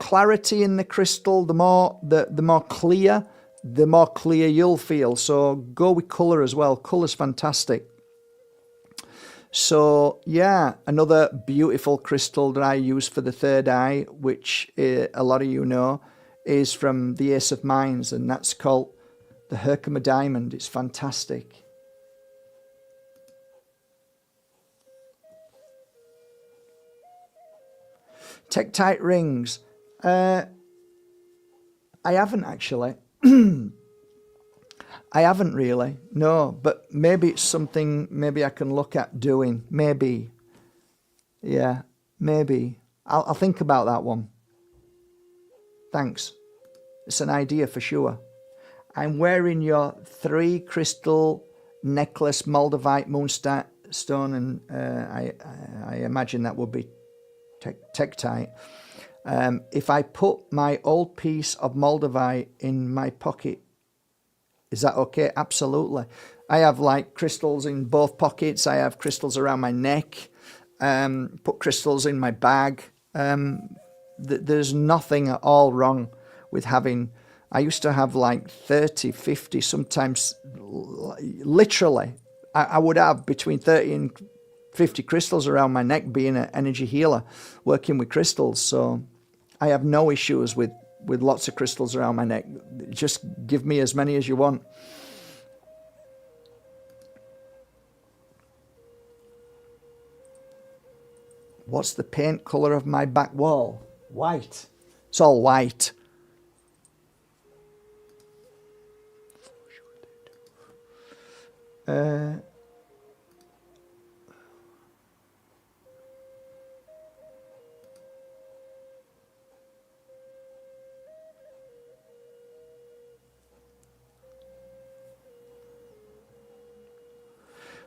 clarity in the crystal, the more clear. The more clear you'll feel. So go with colour as well. Colour's fantastic. So yeah, another beautiful crystal that I use for the third eye, which a lot of you know, is from the Ace of Mines, and that's called the Herkimer Diamond. It's fantastic. Tektite rings. I haven't actually. I haven't really, no, but maybe it's something maybe I can look at doing. Maybe. Yeah, maybe. I'll think about that one. Thanks. It's an idea for sure. I'm wearing your 3 crystal necklace Moldavite moonstone, and I imagine that would be tektite. If I put my old piece of Moldavite in my pocket, is that okay? Absolutely. I have like crystals in both pockets. I have crystals around my neck. Put crystals in my bag. There's nothing at all wrong with having. I used to have like 30, 50, sometimes literally. I would have between 30 and 50 crystals around my neck, being an energy healer, working with crystals. So I have no issues with lots of crystals around my neck. Just give me as many as you want. What's the paint colour of my back wall? White. It's all white.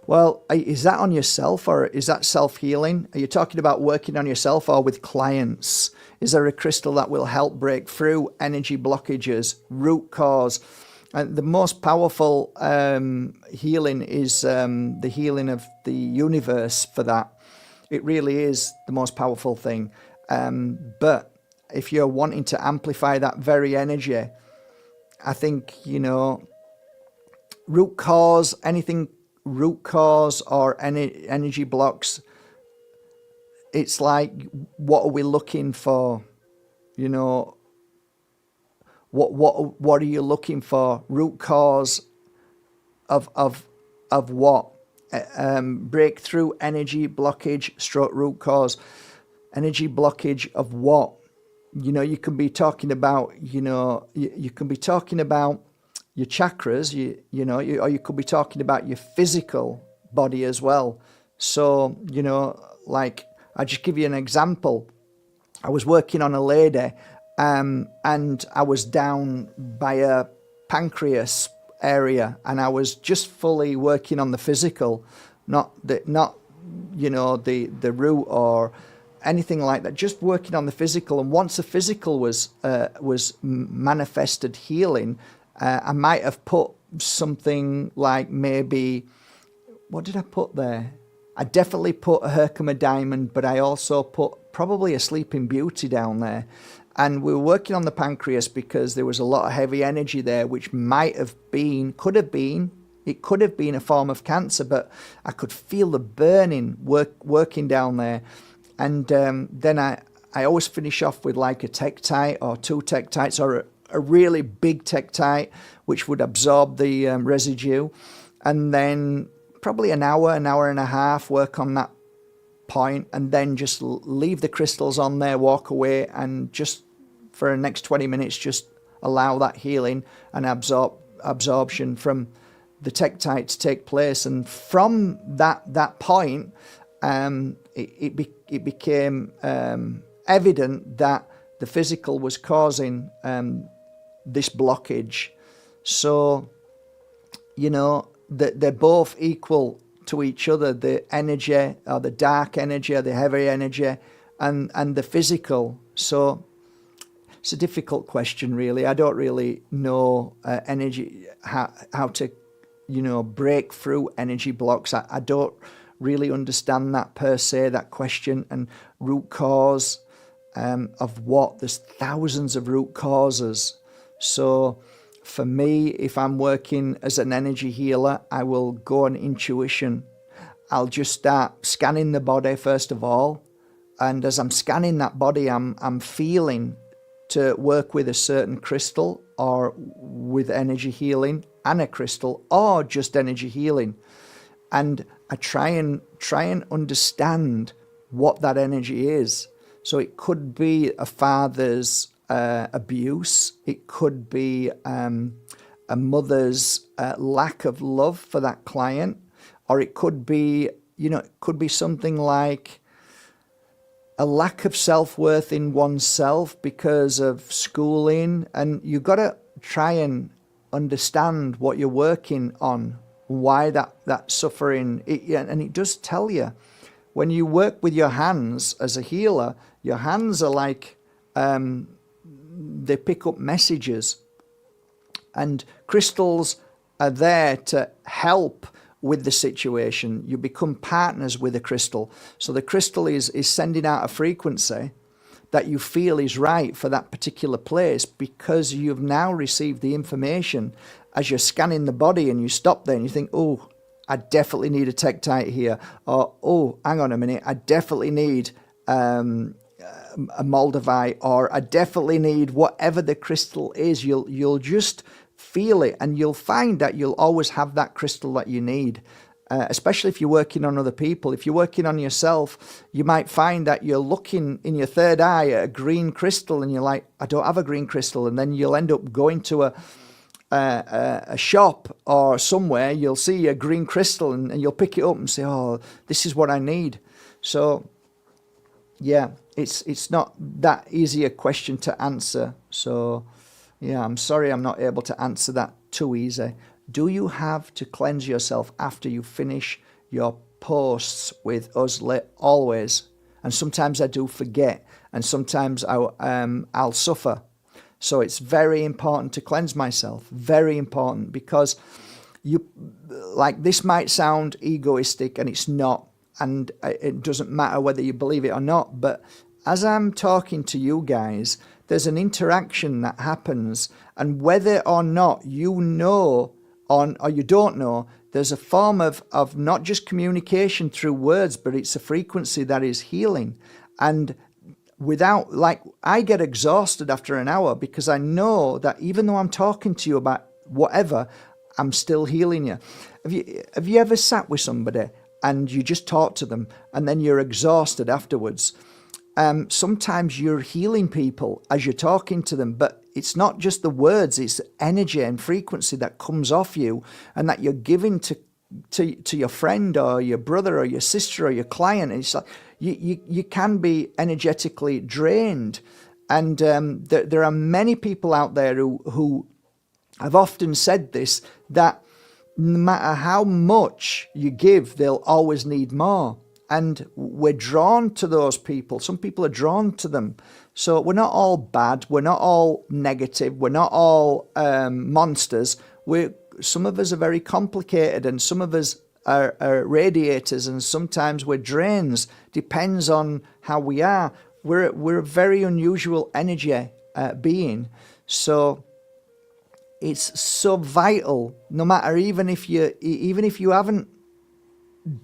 Well, is that on yourself, or is that self-healing? Are you talking about working on yourself or with clients? Is there a crystal that will help break through energy blockages, root cause? And the most powerful healing is the healing of the universe for that. It really is the most powerful thing. But if you're wanting to amplify that very energy, I think, root cause, anything root cause or any energy blocks, it's like, what are we looking for? You know, what are you looking for? Root cause of what? Breakthrough energy blockage, stroke root cause. Energy blockage of what? You know, you can be talking about, you can be talking about your chakras, or you could be talking about your physical body as well. So, like, I'll just give you an example. I was working on a lady, and I was down by a pancreas area, and I was just fully working on the physical, not the root or anything like that, just working on the physical. And once the physical was manifested healing, I might have put something like, maybe, what did I put there? I definitely put a Herkimer diamond, but I also put probably a Sleeping Beauty down there. And we were working on the pancreas because there was a lot of heavy energy there, which could have been a form of cancer, but I could feel the burning working down there. And then I always finish off with like a Tektite or two Tektites, or a really big Tektite, which would absorb the residue. And then probably an hour and a half work on that point, and then just leave the crystals on there, walk away, and just for the next 20 minutes, just allow that healing and absorption from the Tektite to take place. And from that point, it became evident that the physical was causing this blockage. So, they're both equal to each other, the energy, or the dark energy, or the heavy energy, and the physical. So it's a difficult question, really. I don't really know energy, how to, break through energy blocks. I don't really understand that per se, that question. And root cause of what? There's thousands of root causes. So for me, if I'm working as an energy healer, I will go on intuition. I'll just start scanning the body first of all. And as I'm scanning that body, I'm feeling to work with a certain crystal, or with energy healing and a crystal, or just energy healing. And I try and understand what that energy is. So it could be a father's abuse. It could be a mother's lack of love for that client, or it could be, something like a lack of self-worth in oneself because of schooling. And you've got to try and understand what you're working on, why that suffering. And it does tell you, when you work with your hands as a healer, your hands are like, they pick up messages, and crystals are there to help with the situation. You become partners with a crystal. So the crystal is sending out a frequency that you feel is right for that particular place, because you've now received the information as you're scanning the body, and you stop there and you think, oh, I definitely need a Tektite here, or, oh, hang on a minute, I definitely need a Moldavite, or I definitely need whatever the crystal is. You'll just feel it, and you'll find that you'll always have that crystal that you need, especially if you're working on other people. If you're working on yourself, you might find that you're looking in your third eye at a green crystal, and you're like, I don't have a green crystal. And then you'll end up going to a shop or somewhere, you'll see a green crystal, and you'll pick it up and say, oh, this is what I need. So yeah, it's not that easy a question to answer. So yeah, I'm sorry I'm not able to answer that too easy. Do you have to cleanse yourself after you finish your posts with us? Always. And sometimes I do forget, and sometimes I'll suffer. So it's very important to cleanse myself. Very important, because this might sound egoistic, and it's not. And it doesn't matter whether you believe it or not. But as I'm talking to you guys, there's an interaction that happens. And whether or not you know or you don't know, there's a form of not just communication through words, but it's a frequency that is healing. And without, like, I get exhausted after an hour because I know that even though I'm talking to you about whatever, I'm still healing you. Have you ever sat with somebody and you just talk to them and then you're exhausted afterwards? Sometimes you're healing people as you're talking to them, but it's not just the words, it's energy and frequency that comes off you and that you're giving to your friend or your brother or your sister or your client. And it's like you can be energetically drained. And there are many people out there who have often said this, that no matter how much you give, they'll always need more. And we're drawn to those people. Some people are drawn to them. So we're not all bad. We're not all negative. We're not all monsters. Some of us are very complicated, and some of us are radiators, and sometimes we're drains. Depends on how we are. We're a very unusual energy being. So it's so vital. No matter even if you haven't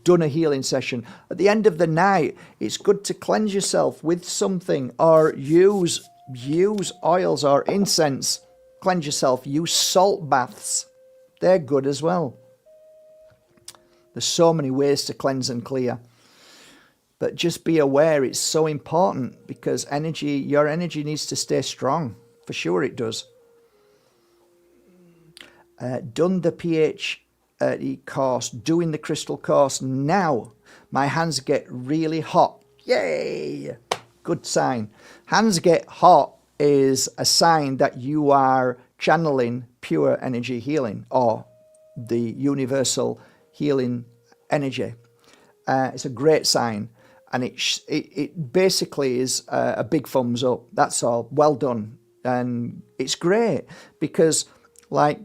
done a healing session, at the end of the night, it's good to cleanse yourself with something, or use oils or incense. Cleanse yourself. Use salt baths. They're good as well. There's so many ways to cleanse and clear. But just be aware, it's so important, because your energy needs to stay strong. For sure it does. Done the pH course, doing the crystal course now. My hands get really hot. Yay! Good sign. Hands get hot is a sign that you are channeling pure energy healing, or the universal healing energy. It's a great sign, and it basically is a big thumbs up. That's all. Well done. And it's great because, like,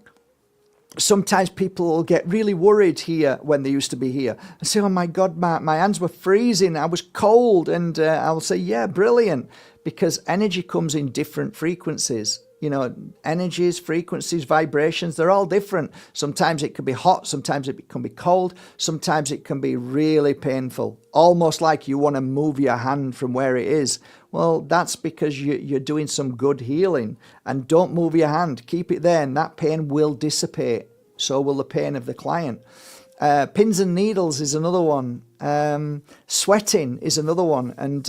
sometimes people will get really worried here when they used to be here and say, oh my God, my hands were freezing, I was cold. And I'll say, yeah, brilliant, because energy comes in different frequencies. You know, energies, frequencies, vibrations, they're all different. Sometimes it can be hot, sometimes it can be cold, sometimes it can be really painful, almost like you want to move your hand from where it is. Well, that's because you're doing some good healing. And don't move your hand, keep it there, and that pain will dissipate. So will the pain of the client. Pins and needles is another one. Sweating is another one. And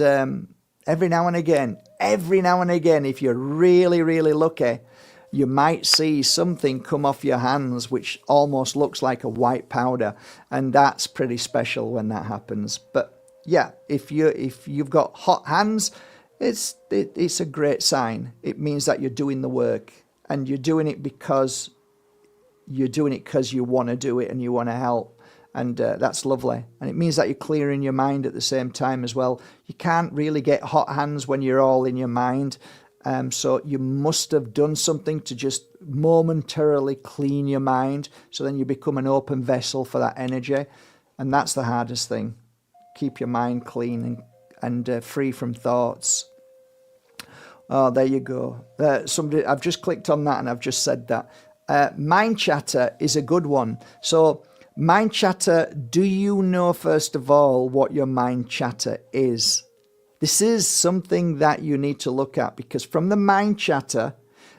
every now and again, if you're really, really lucky, you might see something come off your hands which almost looks like a white powder, and that's pretty special when that happens. But yeah, if you've got hot hands, it's a great sign. It means that you're doing the work, and you're doing it because you want to do it and you want to help. And that's lovely. And it means that you're clearing your mind at the same time as well. You can't really get hot hands when you're all in your mind. So you must have done something to just momentarily clean your mind. So then you become an open vessel for that energy. And that's the hardest thing. Keep your mind clean and free from thoughts. Oh, there you go. I've just clicked on that and I've just said that. Mind chatter is a good one. So mind chatter, do you know, first of all, what your mind chatter is? This is something that you need to look at, because from the mind chatter,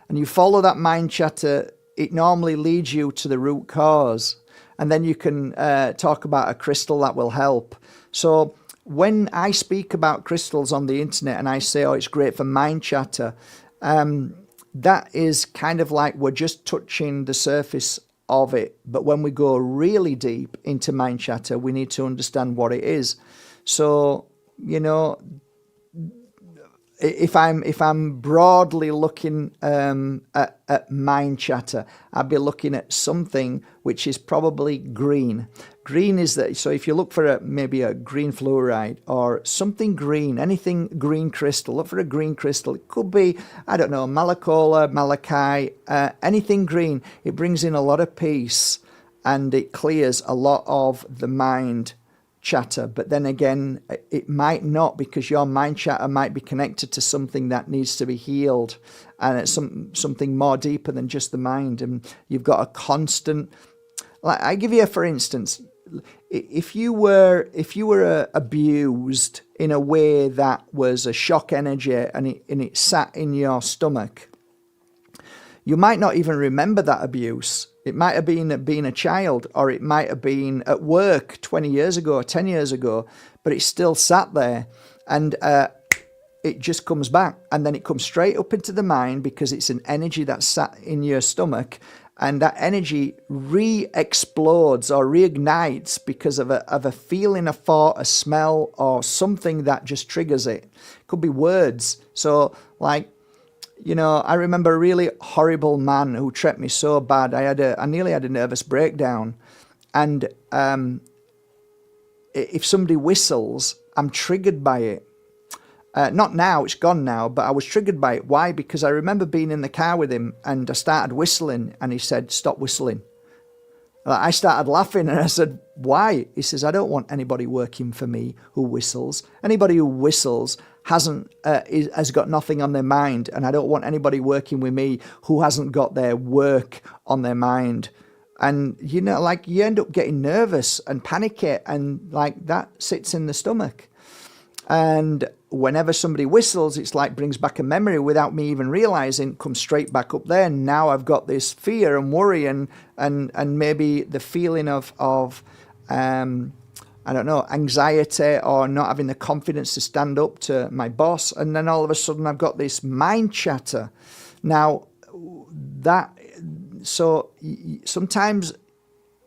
and you follow that mind chatter, it normally leads you to the root cause. And then you can talk about a crystal that will help. So when I speak about crystals on the internet and I say, oh, it's great for mind chatter, that is kind of like we're just touching the surface of it. But when we go really deep into mind chatter, we need to understand what it is. So, you know, if I'm broadly looking at mind chatter, I'd be looking at something which is probably green. Green is that. So if you look for maybe a green fluoride or something green, anything green crystal, look for a green crystal. It could be, I don't know, malacola, malachite, anything green. It brings in a lot of peace and it clears a lot of the mind chatter, but then again, it might not, because your mind chatter might be connected to something that needs to be healed, and it's something more deeper than just the mind. And you've got a constant, like, I give you for instance, if you were abused in a way that was a shock energy, and it sat in your stomach, you might not even remember that abuse. It might have been being a child, or it might have been at work 20 years ago, 10 years ago, but it's still sat there, and it just comes back, and then it comes straight up into the mind, because it's an energy that's sat in your stomach, and that energy re-explodes or reignites because of a feeling, a thought, a smell, or something that just triggers it. It could be words. So, like, you know, I remember a really horrible man who treated me so bad. I nearly had a nervous breakdown. And if somebody whistles, I'm triggered by it. Not now, it's gone now, but I was triggered by it. Why? Because I remember being in the car with him, and I started whistling, and he said, "Stop whistling." I started laughing, and I said, "Why?" He says, "I don't want anybody working for me who whistles. Anybody who whistles has got nothing on their mind, and I don't want anybody working with me who hasn't got their work on their mind." And, you know, like, you end up getting nervous and panicky, and like that sits in the stomach. And whenever somebody whistles, it's like brings back a memory without me even realizing, comes straight back up there. And now I've got this fear and worry, and maybe the feeling of I don't know, anxiety, or not having the confidence to stand up to my boss. And then all of a sudden I've got this mind chatter. Now, so sometimes,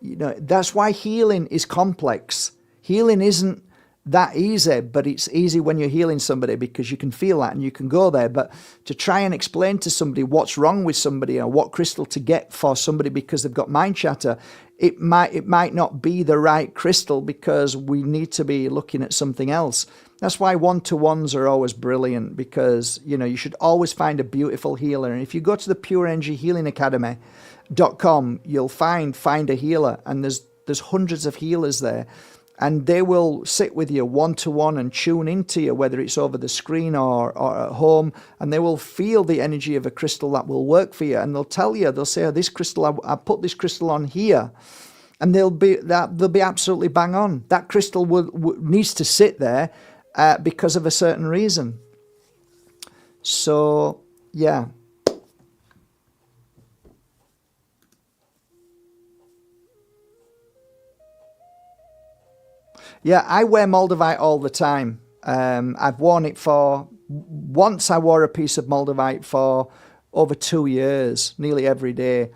you know, that's why healing is complex. Healing isn't that easy, but it's easy when you're healing somebody, because you can feel that and you can go there. But to try and explain to somebody what's wrong with somebody, or what crystal to get for somebody because they've got mind chatter, it might not be the right crystal, because we need to be looking at something else. That's why one-to-ones are always brilliant, because, you know, you should always find a beautiful healer. And if you go to the Pure Energy Healing Academy.com, you'll find a healer, and there's hundreds of healers there. And they will sit with you one-to-one and tune into you, whether it's over the screen or at home, and they will feel the energy of a crystal that will work for you. And they'll tell you, they'll say, "Oh, this crystal, I put this crystal on here," and they'll be absolutely bang on. That crystal needs to sit there because of a certain reason. So, yeah. Yeah, I wear Moldavite all the time. I've worn it once I wore a piece of Moldavite for over 2 years, nearly every day.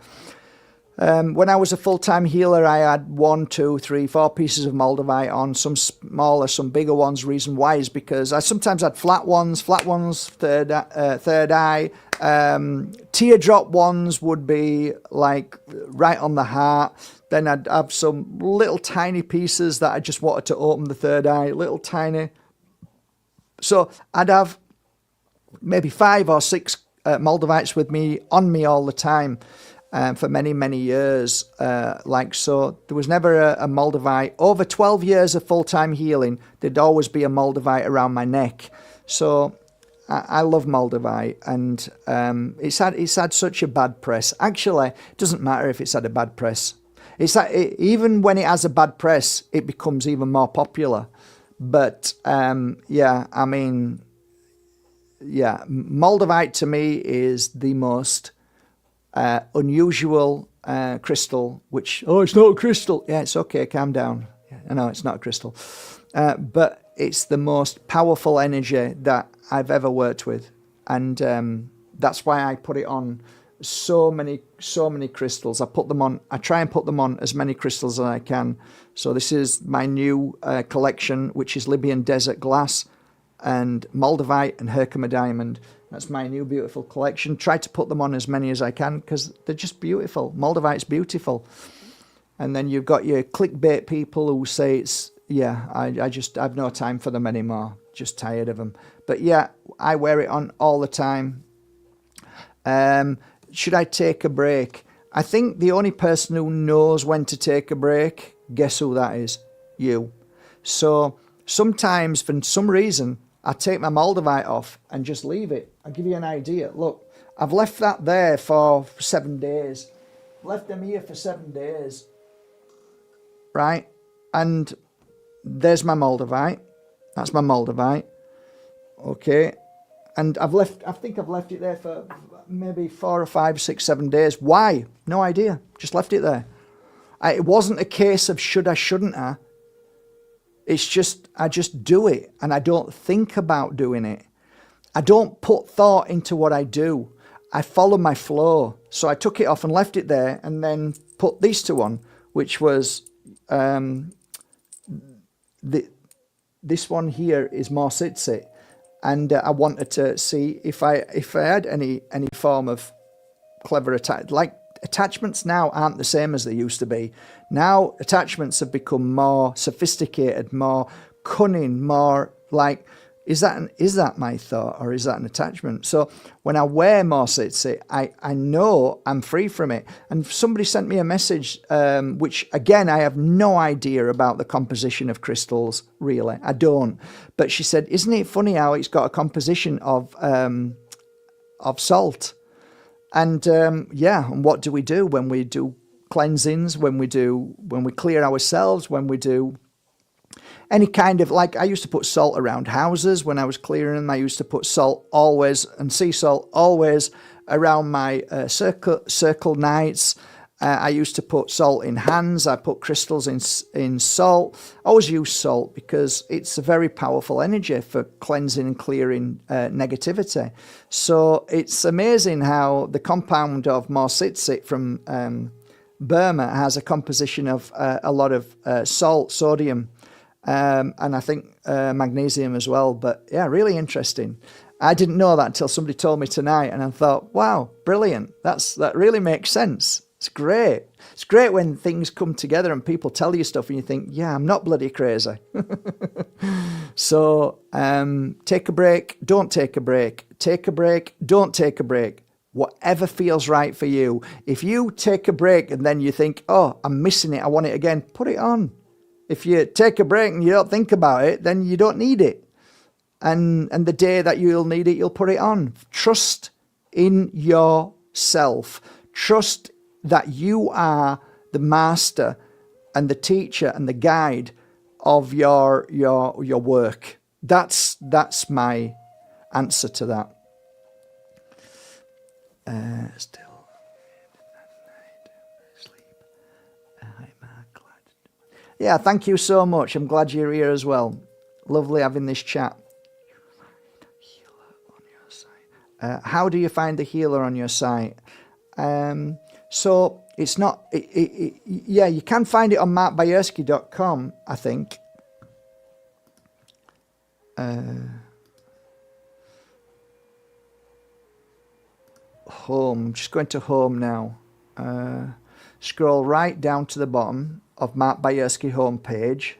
When I was a full-time healer, I had 1, 2, 3, 4 pieces of Moldavite on, some smaller, some bigger ones. Reason why is because I sometimes had flat ones, third eye. Teardrop ones would be like right on the heart. Then I'd have some little tiny pieces that I just wanted to open the third eye, little tiny. So I'd have maybe 5 or 6 Moldavites with me, on me all the time, for many, many years. So there was never a Moldavite. Over 12 years of full-time healing, there'd always be a Moldavite around my neck. So I love Moldavite, and it's had such a bad press. Actually, it doesn't matter if it's had a bad press. It's that even when it has a bad press, it becomes even more popular. But Moldavite to me is the most unusual crystal. It's not a crystal. Yeah, it's okay. Calm down. I know it's not a crystal, but it's the most powerful energy that I've ever worked with, and that's why I put it on so many crystals. I try and put them on as many crystals as I can. So this is my new collection, which is Libyan Desert Glass and Moldavite and Herkimer Diamond. That's my new beautiful collection. Try to put them on as many as I can, because they're just beautiful. Moldavite's beautiful. And then you've got your clickbait people who say I've no time for them anymore. Just tired of them. But yeah, I wear it on all the time. Should I take a break? I think the only person who knows when to take a break, guess who that is? You. So sometimes, for some reason, I take my Moldavite off and just leave it. I'll give you an idea. Look, I've left that there for 7 days. Left them here for 7 days. Right? And there's my Moldavite. That's my Moldavite. Okay. And I think I've left it there for maybe 4 or 5, 6, 7 days. Why? No idea. Just left it there. It wasn't a case of should I, shouldn't I. It's just, I just do it and I don't think about doing it. I don't put thought into what I do. I follow my flow. So I took it off and left it there and then put these two on, which was this one here is more sit. And I wanted to see if I had any form of clever attack. Like attachments now aren't the same as they used to be. Now attachments have become more sophisticated, more cunning, more like, is that my thought or is that an attachment? So when I wear more sit, I know I'm free from it. And somebody sent me a message, which again, I have no idea about the composition of crystals, really. I don't. But she said, isn't it funny how it's got a composition of salt? And and what do we do when we do cleansings, when we clear ourselves, when we do any kind of, like I used to put salt around houses when I was clearing them. I used to put salt always, and sea salt always around my circle nights. I used to put salt in hands. I put crystals in salt. I always use salt because it's a very powerful energy for cleansing and clearing negativity. So it's amazing how the compound of Morsitsit from Burma has a composition of a lot of salt, sodium, and I think magnesium as well. But yeah, really interesting. I didn't know that until somebody told me tonight, and I thought, wow, brilliant. That really makes sense. It's great. It's great when things come together and people tell you stuff and you think, yeah, I'm not bloody crazy. So take a break, don't take a break. Take a break, don't take a break. Whatever feels right for you. If you take a break and then you think, oh, I'm missing it, I want it again, put it on. If you take a break and you don't think about it, then you don't need it. And the day that you'll need it, you'll put it on. Trust in yourself. Trust that you are the master and the teacher and the guide of your work. That's my answer to that. Still sleep. Yeah, thank you so much. I'm glad you're here as well. Lovely having this chat. How do you find the healer on your site? So it's not, yeah, you can find it on Bajerski.com, I think. Home, just going to home now. Scroll right down to the bottom of Mark Bajerski homepage.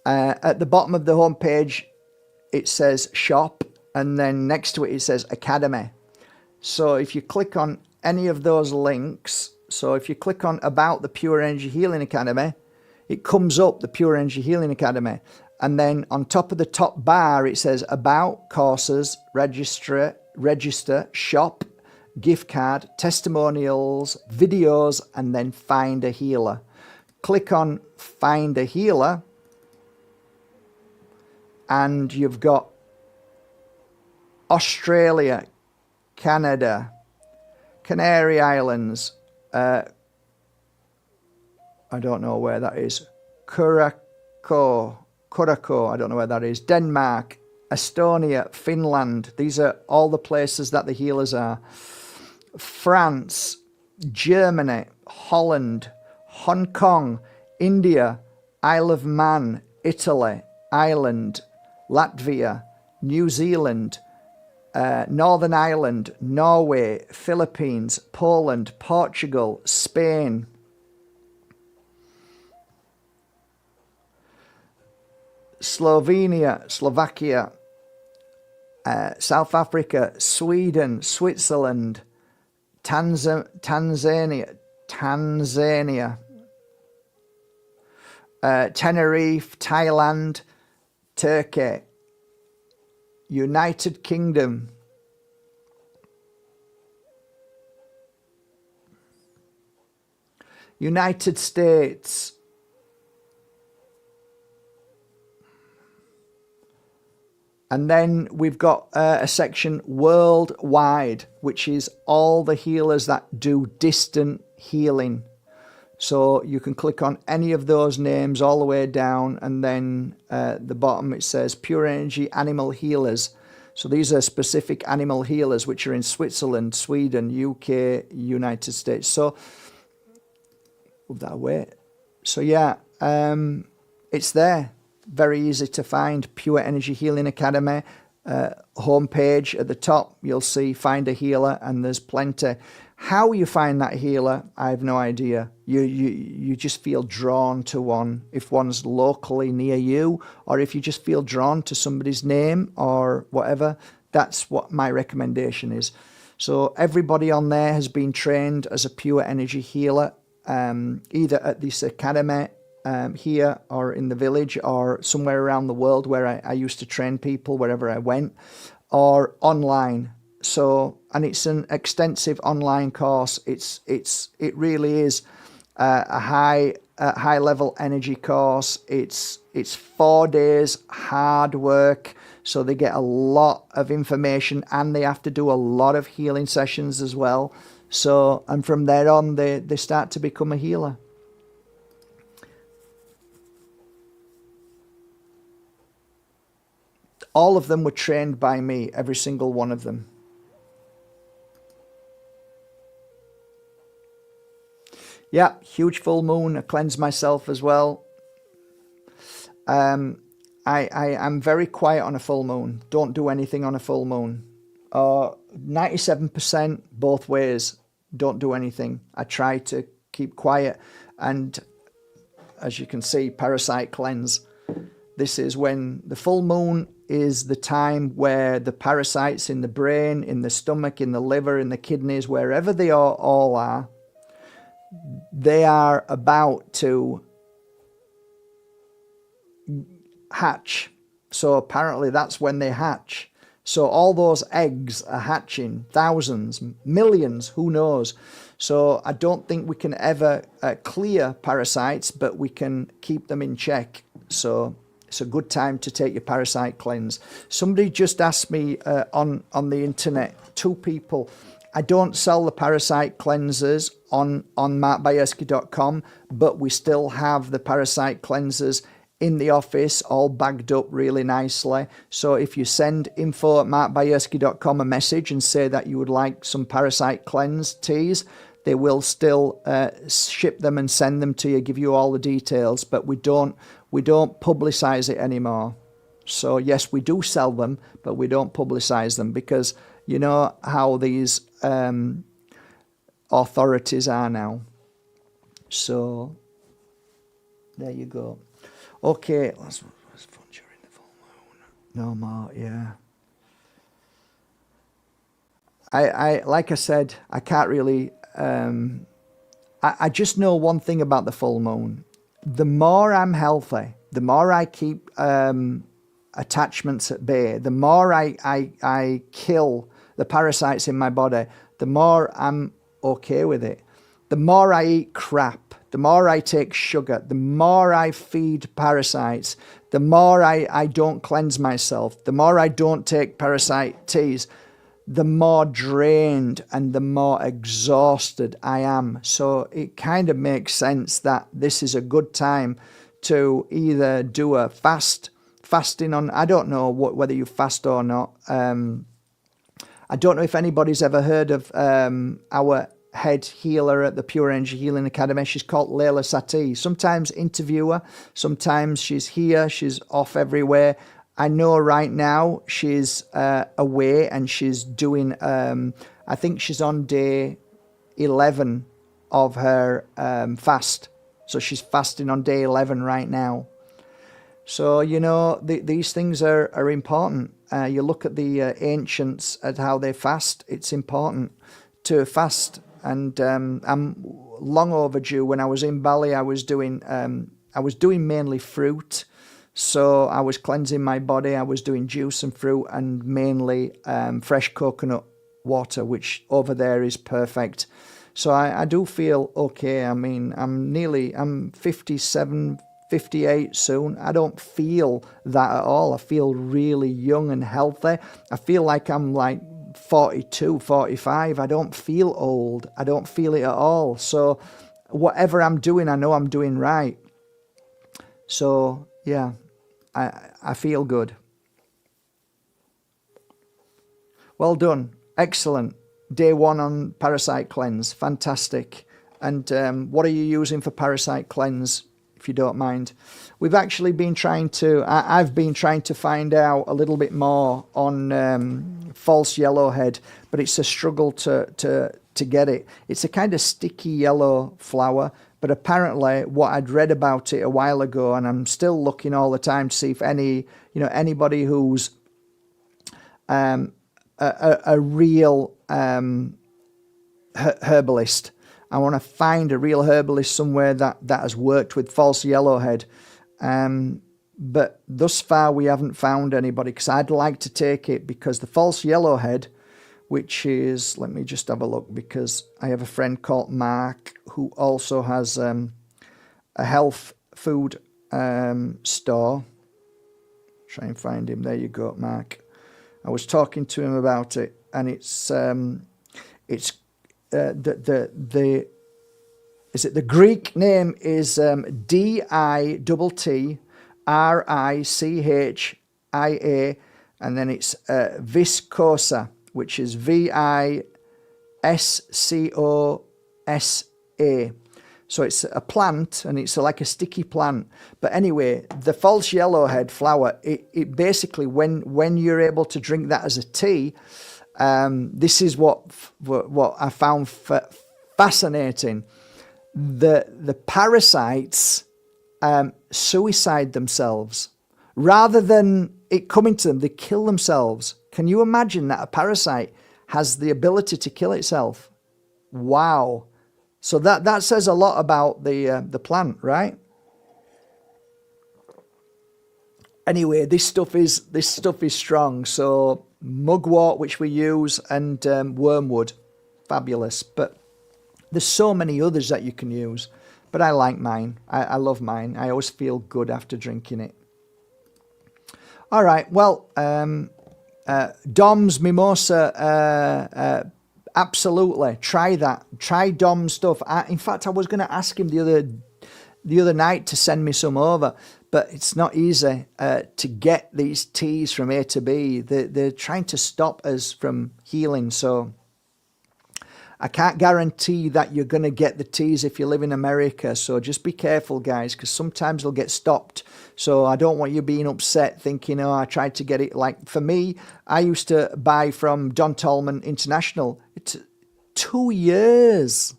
At the bottom of the homepage, it says shop, and then next to it, it says academy. So if you click on any of those links, so if you click on about the Pure Energy Healing Academy, it comes up the Pure Energy Healing Academy. And then on top of the top bar, it says about, courses, register, shop, gift card, testimonials, videos, and then find a healer. Click on find a healer. And you've got Australia, Canada, Canary Islands, I don't know where that is, Curacao, I don't know where that is, Denmark, Estonia, Finland. These are all the places that the healers are. France, Germany, Holland, Hong Kong, India, Isle of Man, Italy, Ireland, Latvia, New Zealand, Northern Ireland, Norway, Philippines, Poland, Portugal, Spain, Slovenia, Slovakia, South Africa, Sweden, Switzerland, Tanzania, Tenerife, Thailand, Turkey, United Kingdom, United States, and then we've got a section worldwide, which is all the healers that do distant healing. So you can click on any of those names all the way down, and then at the bottom it says Pure Energy Animal Healers. So these are specific animal healers which are in Switzerland, Sweden, UK, United States. So move that away. So yeah, it's there. Very easy to find. Pure Energy Healing Academy homepage. At the top you'll see find a healer, and there's plenty. How you find that healer, I have no idea. You just feel drawn to one, if one's locally near you, or if you just feel drawn to somebody's name or whatever. That's what my recommendation is. So everybody on there has been trained as a pure energy healer, either at this academy here or in the village or somewhere around the world where I used to train people wherever I went, or online. So, and it's an extensive online course. It really is a high level energy course. It's 4 days hard work. So they get a lot of information, and they have to do a lot of healing sessions as well. So, and from there on, they start to become a healer. All of them were trained by me, every single one of them. Yeah, huge full moon. I cleanse myself as well. I'm very quiet on a full moon. Don't do anything on a full moon. 97% both ways. Don't do anything. I try to keep quiet. And as you can see, parasite cleanse. This is when the full moon is the time where the parasites in the brain, in the stomach, in the liver, in the kidneys, wherever they all are, they are about to hatch. So apparently that's when they hatch. So all those eggs are hatching, thousands, millions, who knows. So I don't think we can ever clear parasites, but we can keep them in check. So it's a good time to take your parasite cleanse. Somebody just asked me on the internet, 2 people, I don't sell the parasite cleansers on markbajerski.com, but we still have the parasite cleansers in the office, all bagged up really nicely. So if you send info@markbajerski.com a message and say that you would like some parasite cleanse teas, they will still ship them and send them to you, give you all the details, but we don't publicize it anymore. So yes, we do sell them, but we don't publicize them, because you know how these authorities are now. So there you go. Okay, let's fun during the full moon. No more, yeah. I like I said, I can't really. I just know one thing about the full moon. The more I'm healthy, the more I keep attachments at bay, the more I kill the parasites in my body, the more I'm okay with it. The more I eat crap, the more I take sugar, the more I feed parasites, the more I don't cleanse myself, the more I don't take parasite teas, the more drained and the more exhausted I am. So it kind of makes sense that this is a good time to either do a fasting on, I don't know whether you fast or not. I don't know if anybody's ever heard of our head healer at the Pure Energy Healing Academy. She's called Layla Satie. Sometimes interview her, sometimes she's here, she's off everywhere. I know right now she's away and she's doing, I think she's on day 11 of her fast. So she's fasting on day 11 right now. So, you know, these things are important. You look at the ancients at how they fast. It's important to fast. And I'm long overdue. When I was in Bali, I was doing mainly fruit. So I was cleansing my body. I was doing juice and fruit and mainly fresh coconut water, which over there is perfect. So I do feel okay. I mean, I'm 57, 58 soon. I don't feel that at all. I feel really young and healthy. I feel like I'm like 42, 45. I don't feel old. I don't feel it at all. So whatever I'm doing, I know I'm doing right. So yeah, I feel good. Well done. Excellent. Day 1 on Parasite Cleanse. Fantastic. And what are you using for Parasite Cleanse, if you don't mind? We've actually been trying to, I've been trying to find out a little bit more on false yellowhead, but it's a struggle to get it. It's a kind of sticky yellow flower, but apparently what I'd read about it a while ago, and I'm still looking all the time to see if anybody who's a real herbalist. I want to find a real herbalist somewhere that has worked with false yellowhead. But thus far we haven't found anybody, because I'd like to take it, because the false yellowhead, which is, let me just have a look, because I have a friend called Mark who also has a health food store. Try and find him. There you go, Mark. I was talking to him about it, and the Greek name is Dittria, and then it's viscosa, which is Viscosa. So it's a plant, and it's like a sticky plant. But anyway, the false yellowhead flower, it basically, when you're able to drink that as a tea, this is what I found fascinating. The parasites suicide themselves. Rather than it coming to them, they kill themselves. Can you imagine that a parasite has the ability to kill itself? Wow. So that says a lot about the plant, right? Anyway, this stuff is strong. So mugwort, which we use, and wormwood, fabulous. But there's so many others that you can use. But I like mine. I love mine. I always feel good after drinking it. All right. Well, Dom's Mimosa. Absolutely, try that. Try Dom stuff. In fact, I was going to ask him the other night to send me some over, but it's not easy to get these teas from A to B. They're trying to stop us from healing, so I can't guarantee that you're going to get the teas if you live in America. So just be careful, guys, because sometimes they'll get stopped. So I don't want you being upset thinking, oh, I tried to get it. Like for me, I used to buy from Don Tolman International. It's 2 years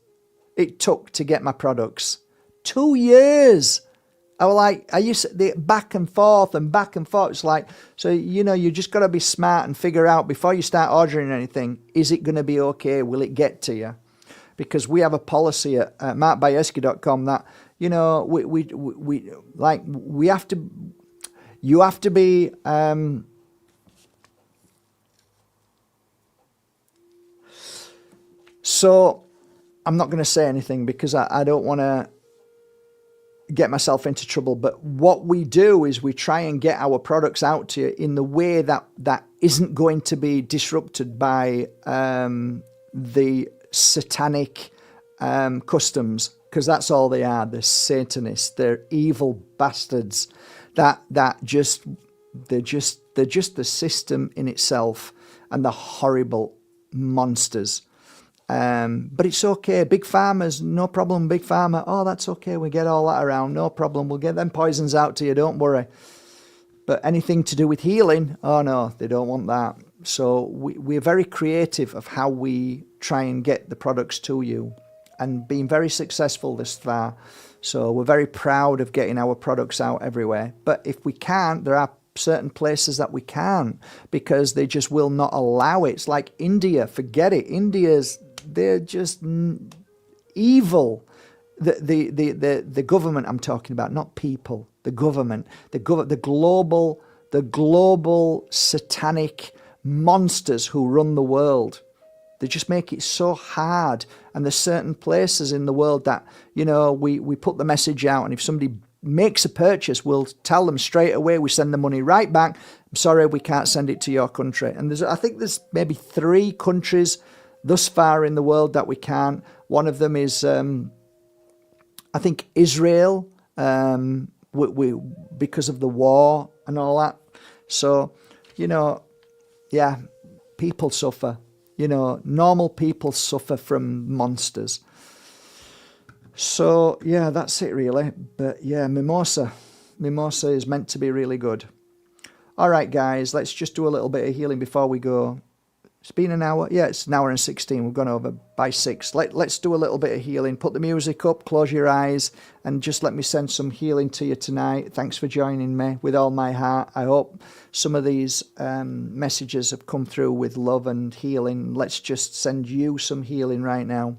it took to get my products. 2 years. I was like, I used to back and forth and back and forth. It's like, so, you just got to be smart and figure out before you start ordering anything, is it going to be okay? Will it get to you? Because we have a policy at markbajerski.com that, we have to, you have to be, so I'm not going to say anything because I don't want to get myself into trouble. But what we do is we try and get our products out to you in the way that isn't going to be disrupted by the satanic customs, because that's all they are. They're Satanists. They're evil bastards. They're just the system in itself, and the horrible monsters. But it's okay. Big farmers, no problem. Big farmer, oh, that's okay. We get all that around, no problem. We'll get them poisons out to you, don't worry. But anything to do with healing, oh no, they don't want that. So we're very creative of how we try and get the products to you. and been very successful this far. So we're very proud of getting our products out everywhere. But if we can't, there are certain places that we can't, because they just will not allow it. It's like India, forget it. They're just evil. The government I'm talking about, not people. The government, the global satanic monsters who run the world. They just make it so hard. And there's certain places in the world that, you know, we put the message out, and if somebody makes a purchase, we'll tell them straight away, we send the money right back. I'm sorry, we can't send it to your country. And I think there's maybe 3 countries thus far in the world that we can't. One of them is, I think, Israel, because of the war and all that. So, you know, yeah, people suffer. You know, normal people suffer from monsters. So, yeah, that's it really. But yeah, mimosa. Mimosa is meant to be really good. All right, guys, let's just do a little bit of healing before we go. It's been an hour. Yeah, it's an hour and 16. We've gone over by 6. Let's do a little bit of healing. Put the music up, close your eyes, and just let me send some healing to you tonight. Thanks for joining me with all my heart. I hope some of these messages have come through with love and healing. Let's just send you some healing right now.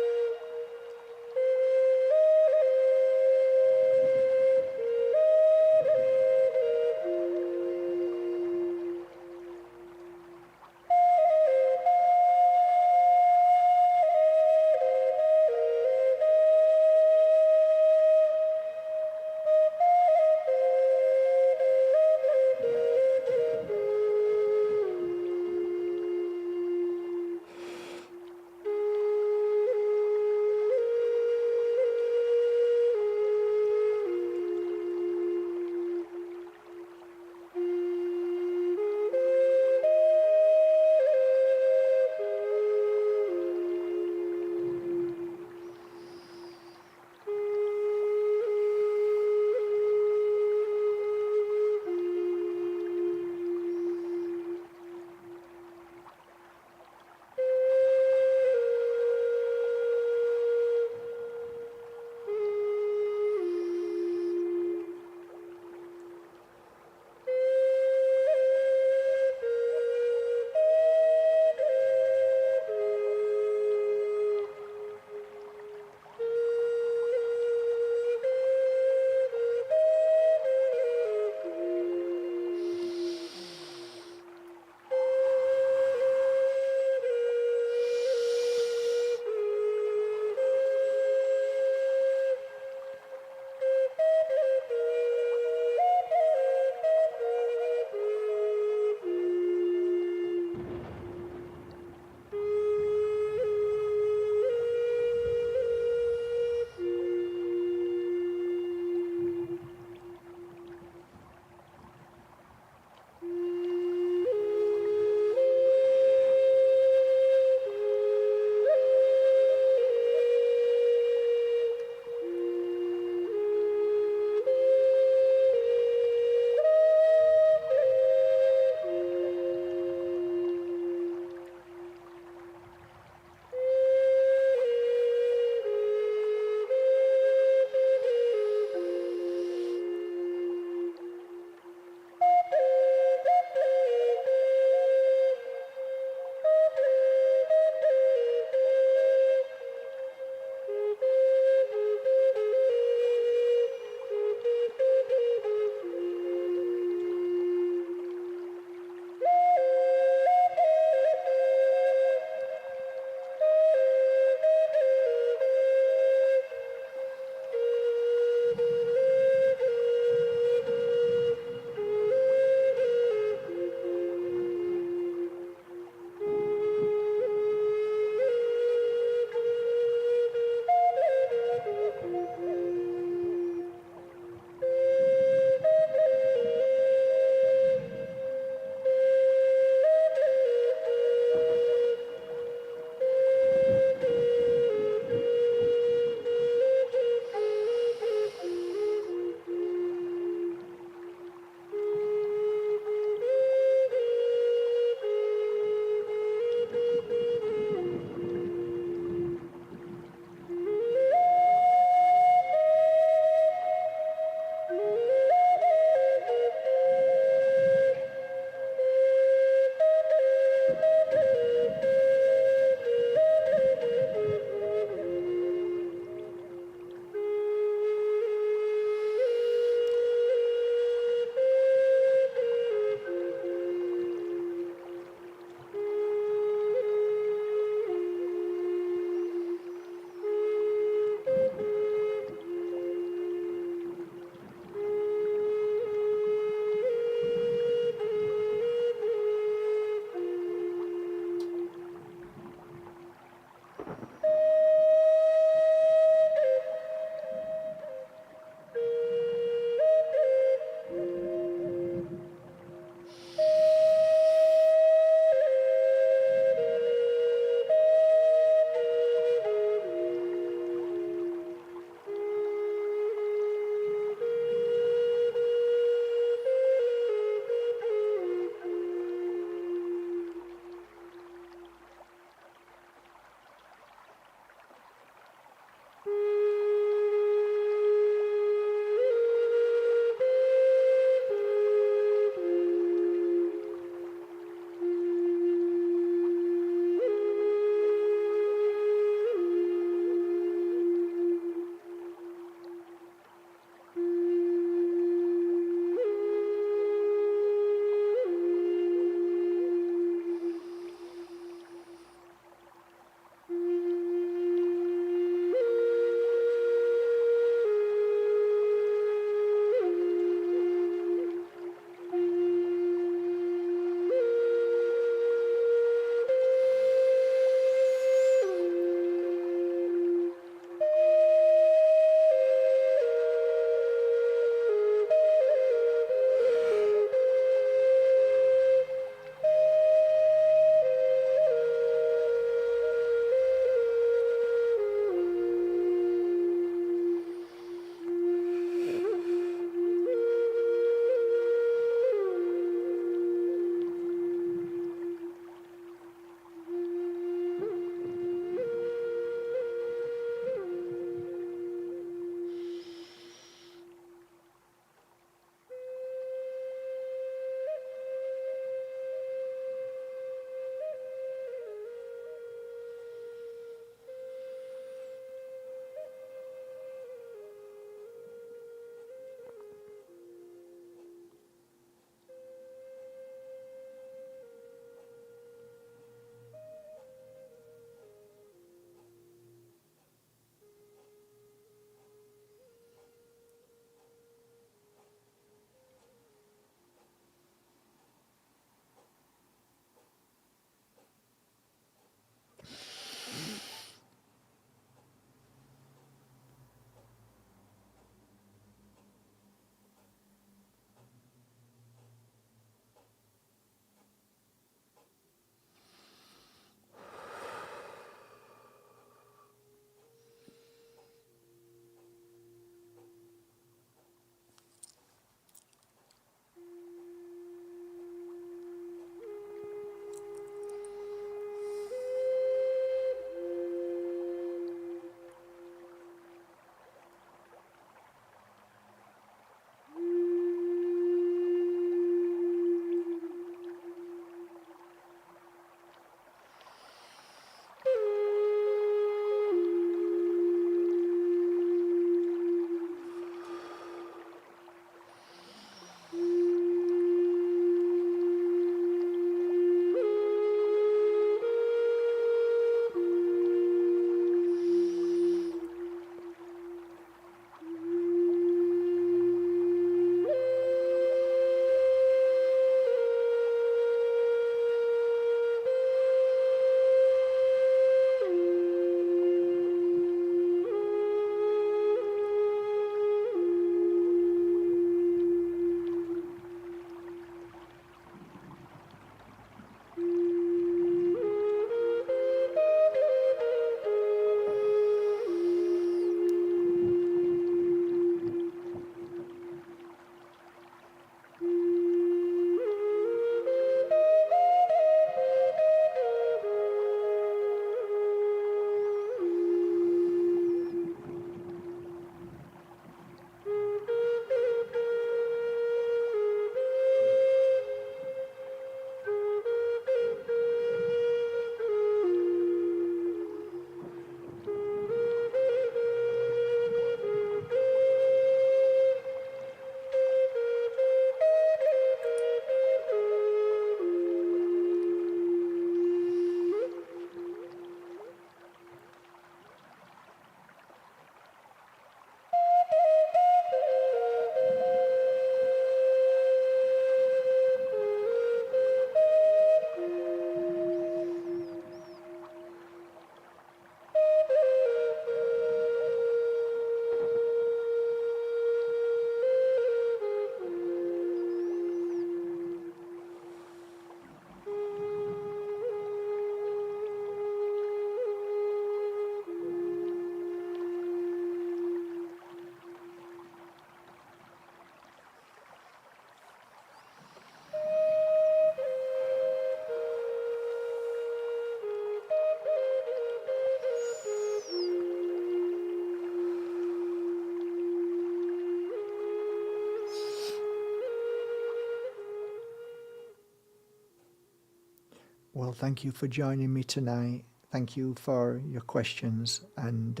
Well, thank you for joining me tonight. Thank you for your questions, and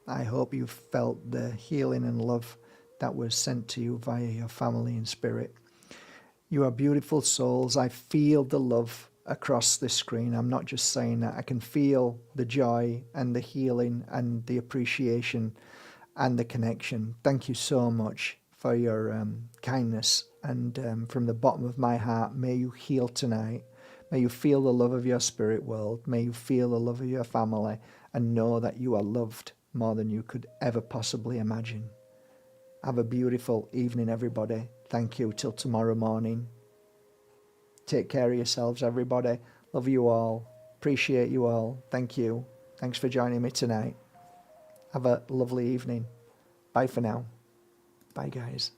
I hope you felt the healing and love that was sent to you via your family and spirit. You are beautiful souls. I feel the love across this screen. I'm not just saying that. I can feel the joy and the healing and the appreciation and the connection. Thank you so much for your kindness. And from the bottom of my heart, may you heal tonight. May you feel the love of your spirit world. May you feel the love of your family and know that you are loved more than you could ever possibly imagine. Have a beautiful evening, everybody. Thank you. Till tomorrow morning. Take care of yourselves, everybody. Love you all. Appreciate you all. Thank you. Thanks for joining me tonight. Have a lovely evening. Bye for now. Bye, guys.